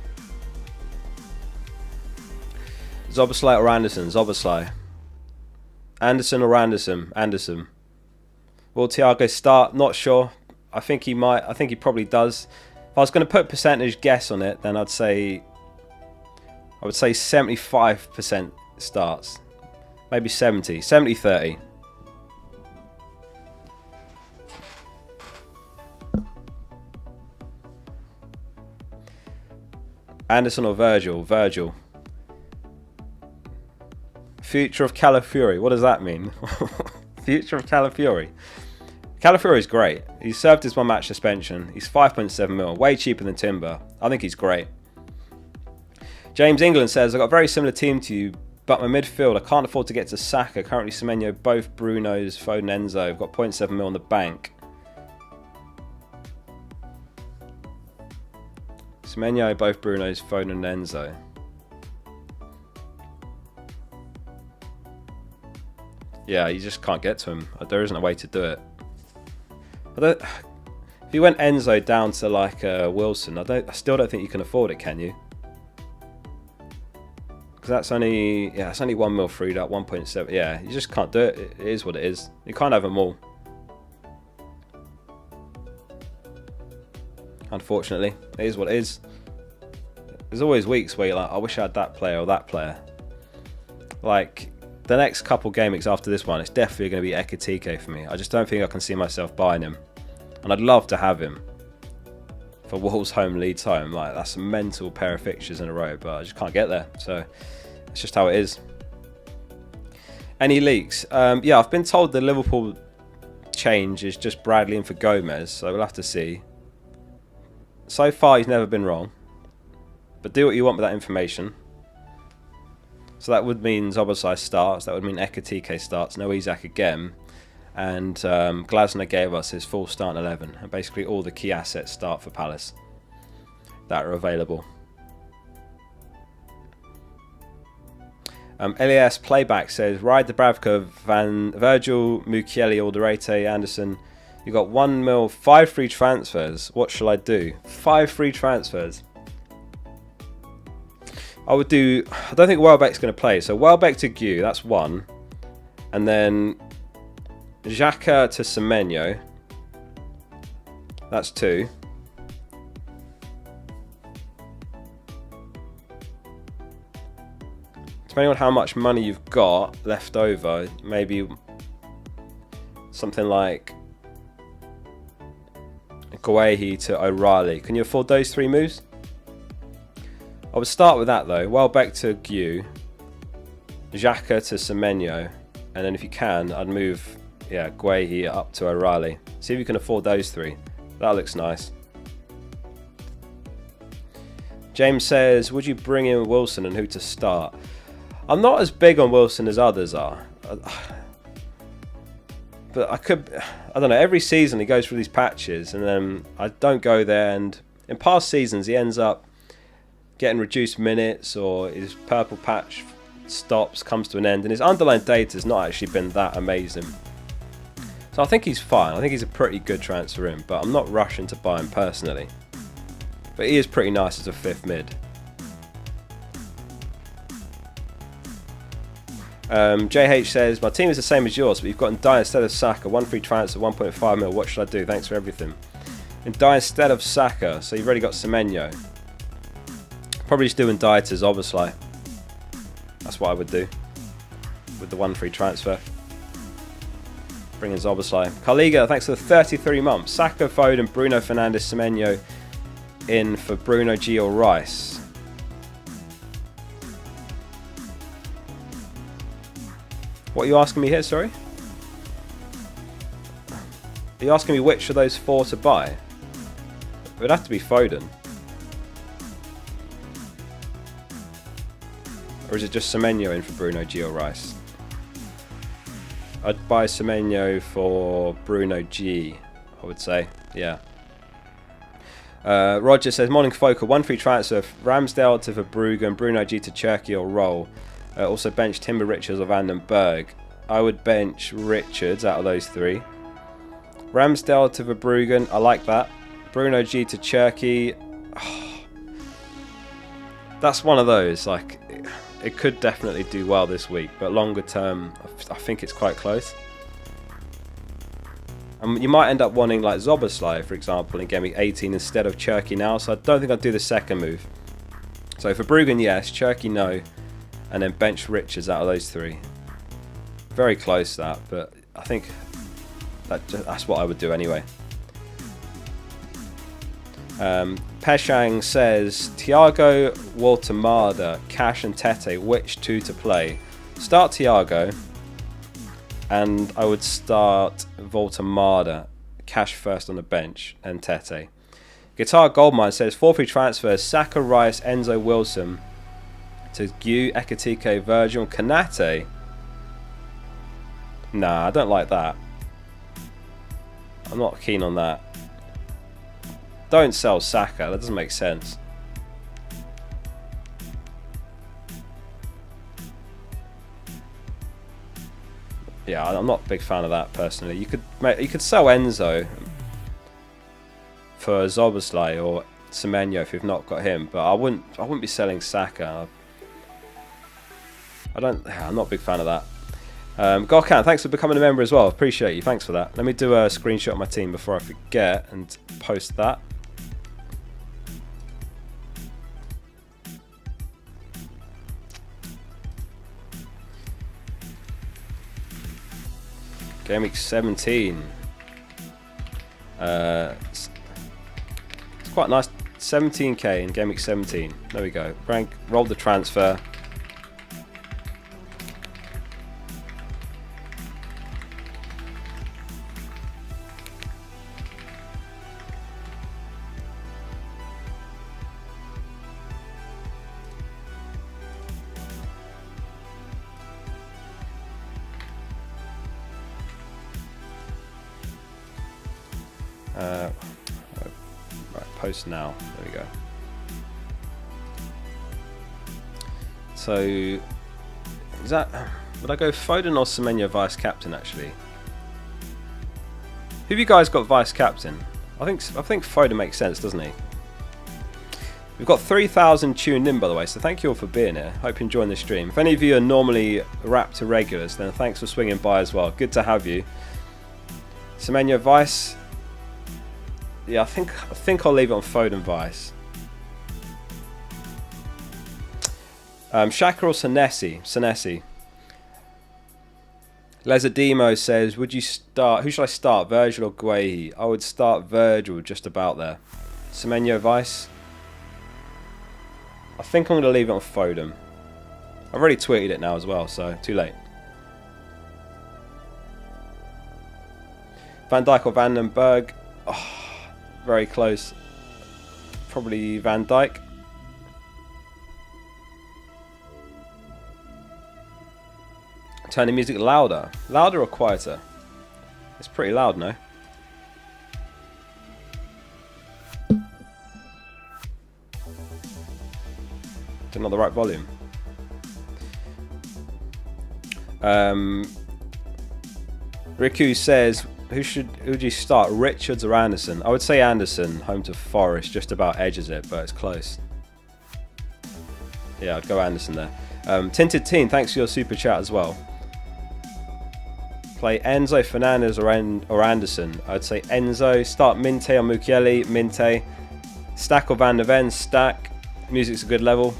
Szoboszlai or Anderson? Szoboszlai. Anderson or Anderson? Anderson. Will Thiago start? Not sure. I think he might. I think he probably does. If I was going to put percentage guess on it, then I would say 75% starts. Maybe 70. 70-30. Anderson or Virgil? Virgil. Future of Calafiori. What does that mean? Future of Calafiori. Calafiori is great. He's served his 1-match suspension. He's 5.7 mil, way cheaper than Timber. I think he's great. James England says, I've got a very similar team to you, but my midfield, I can't afford to get to Saka. Currently Semenyo, both Brunos, Foden, Enzo. I've got 0.7 mil on the bank. Semenyo, both Brunos, Foden and Enzo. Yeah, you just can't get to him. There isn't a way to do it. If you went Enzo down to like Wilson, I still don't think you can afford it, can you? Because that's only, yeah, it's only 1 mil freed up, 1.7. Yeah, you just can't do it. It is what it is. You can't have them all. Unfortunately, it is what it is. There's always weeks where you're like, I wish I had that player or that player. Like, the next couple game weeks after this one, it's definitely going to be Ekitike for me. I just don't think I can see myself buying him. And I'd love to have him for Wolves home, Leeds home. Like, that's a mental pair of fixtures in a row, but I just can't get there. So, it's just how it is. Any leaks? Yeah, I've been told the Liverpool change is just Bradley in for Gomez, so we'll have to see. So far, he's never been wrong. But do what you want with that information. So that would mean Zoboslai starts, that would mean Ekatike starts, no Isak again, and Glasner gave us his full starting 11, and basically all the key assets start for Palace that are available. Elias Playback says, ride the Bravka, Virgil, Mukiele, Alderete, Anderson. You got 1 mil, 5 free transfers. What shall I do? 5 free transfers. I don't think Welbeck's going to play. So Welbeck to Gw, that's 1. And then Xhaka to Semenyo. That's 2. Depending on how much money you've got left over, maybe something like Guehi to O'Reilly. Can you afford those 3 moves? I would start with that though. Welbeck to Gw, Xhaka to Semenyo, and then if you can, I'd move Guehi up to O'Reilly. See if you can afford those 3. That looks nice. James says, would you bring in Wilson and who to start? I'm not as big on Wilson as others are. But I don't know, every season he goes through these patches and then I don't go there, and in past seasons he ends up getting reduced minutes or his purple patch comes to an end, and his underlying data has not actually been that amazing. So I think he's fine. I think he's a pretty good transfer in, but I'm not rushing to buy him personally. But he is pretty nice as a 5th mid. JH says, my team is the same as yours, but you've got Ndiaye instead of Saka, 1 free transfer, 1.5 mil. What should I do? Thanks for everything. Ndiaye instead of Saka, so you've already got Semenyo. Probably just do Ndiaye to Zoboslai. That's what I would do with the 1 free transfer. Bring in Zoboslai. Carliga, thanks for the 33 months. Saka, Foden, Bruno Fernandes, Semenyo in for Bruno G or Rice. What are you asking me here, sorry? Are you asking me which of those 4 to buy? It would have to be Foden. Or is it just Semenyo in for Bruno G or Rice? I'd buy Semenyo for Bruno G, I would say. Yeah. Roger says, morning Focal, 1 free transfer. Ramsdale to Verbruggen, Bruno G to Cherky or Roll. Also bench Timber Richards or Vandenberg. I would bench Richards out of those 3. Ramsdale to Verbruggen, I like that. Bruno G to Cherky. Oh, that's one of those, like, it could definitely do well this week, but longer term, I think it's quite close. And you might end up wanting like Zoboslai, for example, in Game Week 18 instead of Cherky now, so I don't think I'd do the second move. So for Verbruggen, yes. Cherky, no. And then bench Richards out of those 3. Very close that, but I think that's what I would do anyway. Peshang says, Thiago, Waltemada, Cash and Tete, which 2 to play? Start Thiago, and I would start Waltemada, Cash first on the bench, and Tete. Guitar Goldmine says, 4 free transfers, Saka, Rice, Enzo, Wilson, to Gw, Ekatike, Virgil, Kanate. Nah, I don't like that. I'm not keen on that. Don't sell Saka, that doesn't make sense. Yeah, I'm not a big fan of that personally. You could sell Enzo for Zoboslai or Semenyo if you've not got him, but I wouldn't be selling Saka. I'm not a big fan of that. Gorkan, thanks for becoming a member as well. Appreciate you. Thanks for that. Let me do a screenshot of my team before I forget and post that. Game Week 17. It's quite nice. 17k in Game Week 17. There we go. Roll the transfer. Right, post now. There we go. So, is that... Would I go Foden or Semenyo vice captain actually? Who have you guys got vice captain? I think Foden makes sense, doesn't he? We've got 3,000 tuned in, by the way, so thank you all for being here. Hope you're enjoying the stream. If any of you are normally Raptor regulars, then thanks for swinging by as well. Good to have you. Semenyo vice. Yeah, I think I'll leave it on Foden vice. Shaka or Senesi? Lezademo says, would you start... Who should I start, Virgil or Guehi? I would start Virgil, just about there. Semenyo vice. I think I'm going to leave it on Foden. I've already tweeted it now as well, so too late. Van Dijk or Van den Berg? Oh, very close. Probably Van Dijk. Turn the music louder. Louder or quieter? It's pretty loud, no? It's not the right volume. Riku says, who would you start, Richards or Anderson? I would say Anderson, home to Forest, just about edges it, but it's close. Yeah, I'd go Anderson there. Tinted Teen, thanks for your super chat as well. Play Enzo, Fernandez or Anderson. I'd say Enzo. Start Minte or Mukiele. Minte. Stack or Van de Ven. Stack. Music's a good level.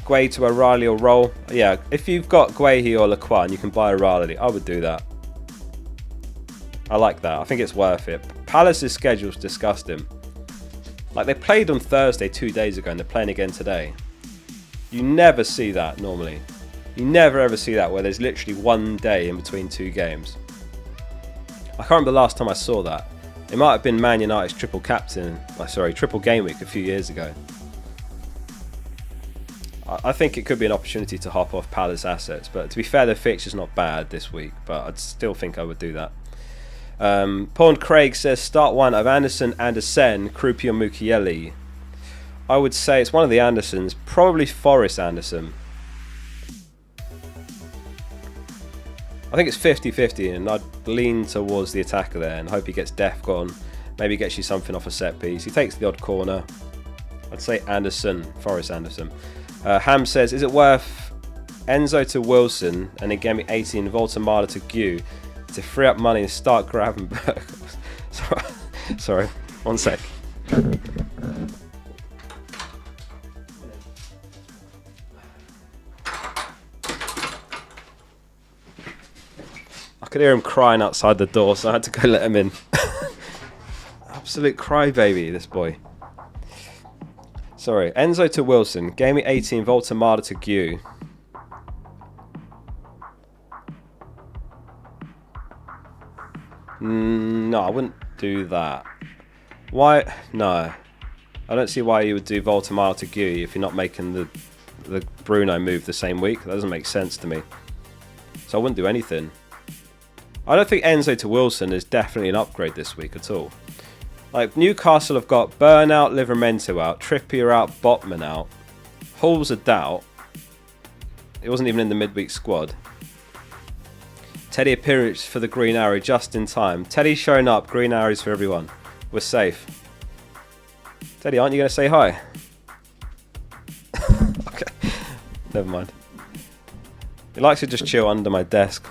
Guehi to O'Reilly or Roll. Yeah, if you've got Guehi or Lacroix and you can buy O'Reilly, I would do that. I like that. I think it's worth it. Palace's schedule's disgusting. Like, they played on Thursday 2 days ago and they're playing again today. You never see that normally. You never ever see that where there's literally 1 day in between 2 games. I can't remember the last time I saw that. It might have been Man United's triple game week a few years ago. I think it could be an opportunity to hop off Palace assets, but to be fair, the fixture's not bad this week, but I'd still think I would do that. Paul Craig says start one of Anderson, Andersen, Krupi or Mukiele. I would say it's one of the Andersons, probably Forrest Anderson. I think it's 50-50 and I'd lean towards the attacker there and hope he gets def gone. Maybe gets you something off a set piece. He takes the odd corner. I'd say Anderson, Forrest Anderson. Ham says, is it worth Enzo to Wilson and then Gameweek 18, Voltamala to Gw to free up money and start Gravenberg? Sorry, 1 sec. I could hear him crying outside the door, so I had to go let him in. Absolute crybaby, this boy. Sorry, Enzo to Wilson, Gameweek 18, Voltamala to Gw. No, I wouldn't do that. Why? No. I don't see why you would do Voltamala to Gw if you're not making the Bruno move the same week. That doesn't make sense to me. So I wouldn't do anything. I don't think Enzo to Wilson is definitely an upgrade this week at all. Like, Newcastle have got Burnout, Livramento out, Trippier out, Botman out. Hall's a doubt. It wasn't even in the midweek squad. Teddy appearance for the Green Arrow just in time. Teddy's showing up, Green Arrows for everyone. We're safe. Teddy, aren't you going to say hi? Okay, never mind. He likes to just chill under my desk.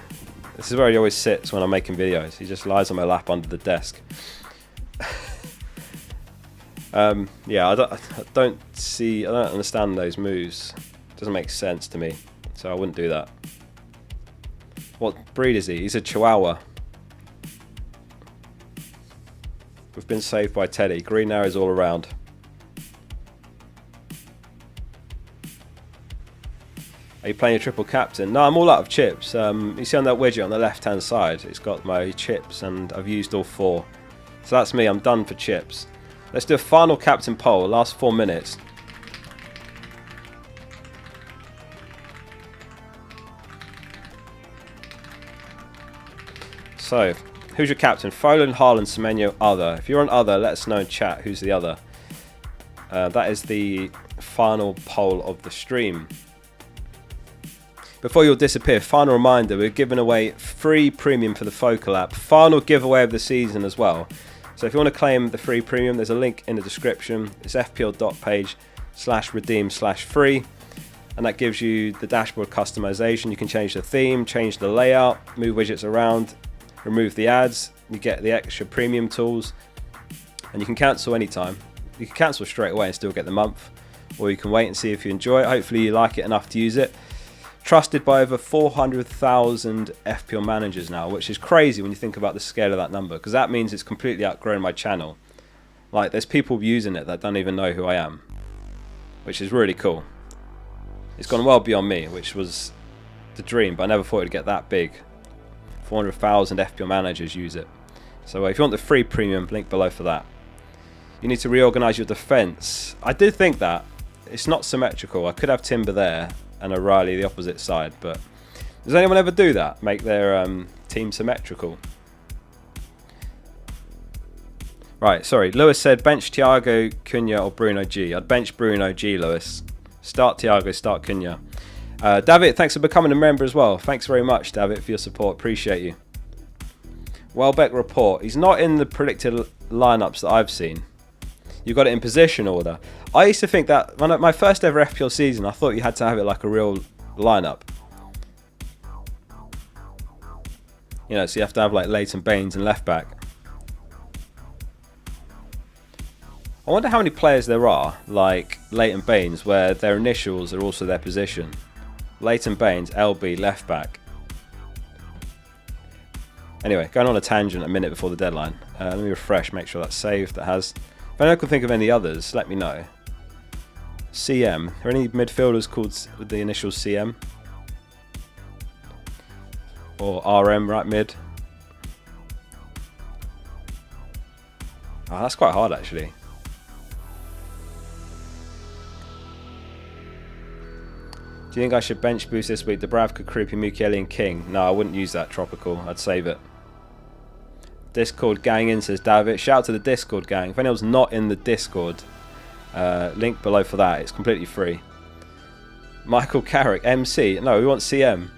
This is where he always sits when I'm making videos. He just lies on my lap under the desk. Yeah, I don't understand those moves. It doesn't make sense to me, so I wouldn't do that. What breed is he? He's a Chihuahua. We've been saved by Teddy. Green arrows all around. Are you playing a triple captain? No, I'm all out of chips. You see on that widget on the left hand side, it's got my chips and I've used all 4. So that's me, I'm done for chips. Let's do a final captain poll, last 4 minutes. So, Who's your captain? Foden, Haaland, Semenyo, other. If you're on other, let us know in chat who's the other. That is the final poll of the stream. Before you'll disappear, final reminder, we're giving away free premium for the Focal app. Final giveaway of the season as well. So if you want to claim the free premium, there's a link in the description. It's fpl.page/redeem/free. And that gives you the dashboard customization. You can change the theme, change the layout, move widgets around, remove the ads. You get the extra premium tools. And you can cancel anytime. You can cancel straight away and still get the month. Or you can wait and see if you enjoy it. Hopefully you like it enough to use it. Trusted by over 400,000 FPL managers now, which is crazy when you think about the scale of that number, because that means it's completely outgrown my channel. Like, there's people using it that don't even know who I am, which is really cool. It's gone well beyond me, which was the dream, but I never thought it'd get that big. 400,000 FPL managers use it. So if you want the free premium, link below for that. You need to reorganize your defense. I did think that. It's not symmetrical. I could have Timber there and O'Reilly the opposite side, but does anyone ever do that? Make their team symmetrical? Right, sorry. Lewis said bench Thiago, Cunha or Bruno G. I'd bench Bruno G, Lewis. Start Thiago, start Cunha. David, thanks for becoming a member as well. Thanks very much, David, for your support. Appreciate you. Welbeck report. He's not in the predicted lineups that I've seen. You got it in position order. I used to think that when my first ever FPL season, I thought you had to have it like a real lineup. You know, so you have to have like Leighton Baines and left back. I wonder how many players there are, like Leighton Baines, where their initials are also their position. Leighton Baines, LB, left back. Anyway, going on a tangent a minute before the deadline. Let me refresh, make sure that's saved. That has. If anyone can think of any others, let me know. CM. Are there any midfielders called with the initial CM? Or RM, right mid? Oh, that's quite hard actually. Do you think I should bench boost this week? Dubravka, Krupi, Mukiele and King? No, I wouldn't use that Tropical. I'd save it. Discord gang in, says David. Shout out to the Discord gang. If anyone's not in the Discord, link below for that. It's completely free. Michael Carrick, MC. No, we want CM.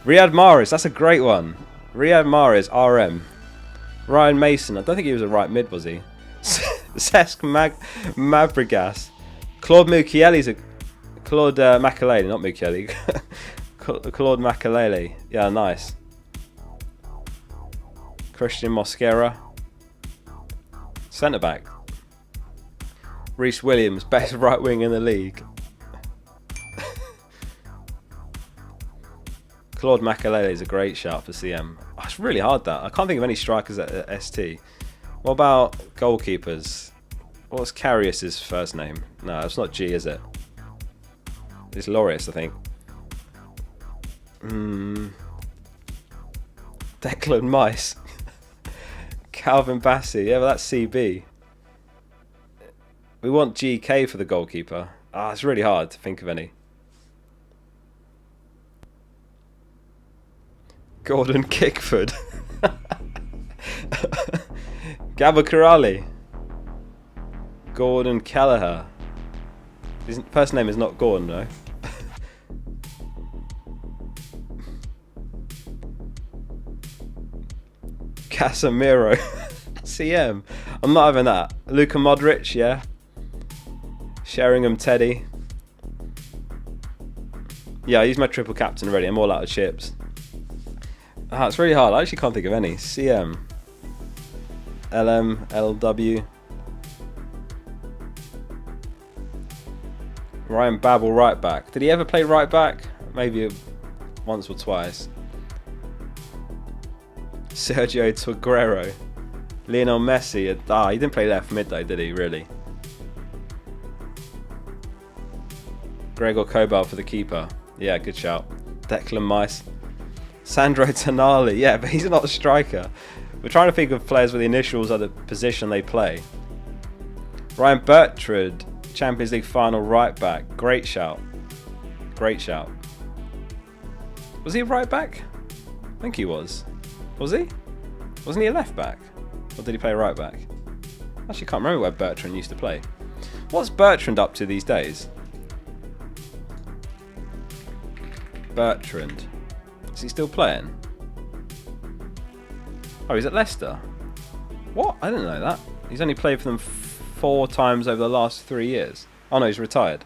Riyad Mahrez, that's a great one. Riyad Mahrez, RM. Ryan Mason, I don't think he was a right mid, was he? Cesc Mavrigas. Claude Mukiele's a... Claude Makelele, not Mukiele. Claude Makelele. Yeah, nice. Christian Mosquera. Centre back. Reece Williams, best right wing in the league. Claude Makelele is a great shout for CM. Oh, it's really hard that. I can't think of any strikers at ST. What about goalkeepers? What's Karius's first name? No, it's not G, is it? It's Laureus, I think. Declan Mice. Calvin Bassey. Yeah, but that's CB. We want GK for the goalkeeper. Ah, it's really hard to think of any. Gordon Kickford. Gabba Karali. Gordon Kelleher. His first name is not Gordon, no. Casemiro. CM. I'm not having that. Luka Modric, yeah. Sheringham Teddy. Yeah, I used my triple captain already. I'm all out of chips. Ah, it's really hard. I actually can't think of any. CM. LM. LW. Ryan Babel right back. Did he ever play right back? Maybe once or twice. Sergio Aguero. Lionel Messi. Ah, he didn't play left mid though, did he? Really? Gregor Kobel for the keeper. Yeah, good shout. Declan Mice. Sandro Tonali. Yeah, but he's not a striker. We're trying to think of players with the initials of the position they play. Ryan Bertrand. Champions League final right back. Great shout. Great shout. Was he a right back? I think he was. Was he? Wasn't he a left back? Or did he play right back? Actually, can't remember where Bertrand used to play. What's Bertrand up to these days? Bertrand. Is he still playing? Oh, he's at Leicester. What? I didn't know that. He's only played for them 4 times over the last 3 years. Oh no, he's retired.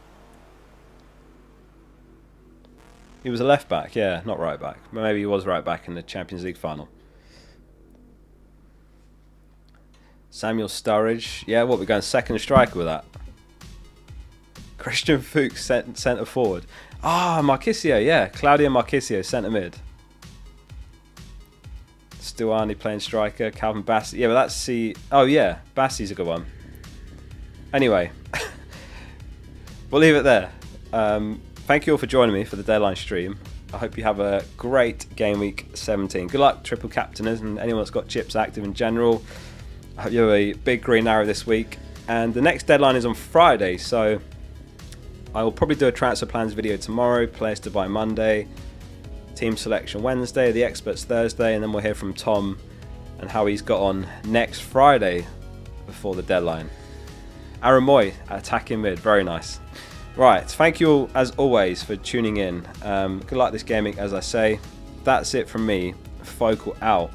He was a left back, yeah, not right back. Maybe he was right back in the Champions League final. Samuel Sturridge. Yeah, what, we're going second striker with that? Christian Fuchs, centre forward. Ah, Marchisio, yeah. Claudio Marchisio, centre mid. Stuani playing striker. Calvin Bassey. Yeah, but that's C. Oh, yeah. Bassey's a good one. Anyway, we'll leave it there. Thank you all for joining me for the deadline stream. I hope you have a great game week 17. Good luck, triple captainers, and anyone that's got chips active in general. I hope you have a big green arrow this week. And the next deadline is on Friday, so I will probably do a transfer plans video tomorrow, players to buy Monday, team selection Wednesday, the experts Thursday, and then we'll hear from Tom and how he's got on next Friday before the deadline. Aaron Moy, attacking mid, very nice. Right, thank you all, as always, for tuning in. Good luck this gaming, as I say. That's it from me. Focal out.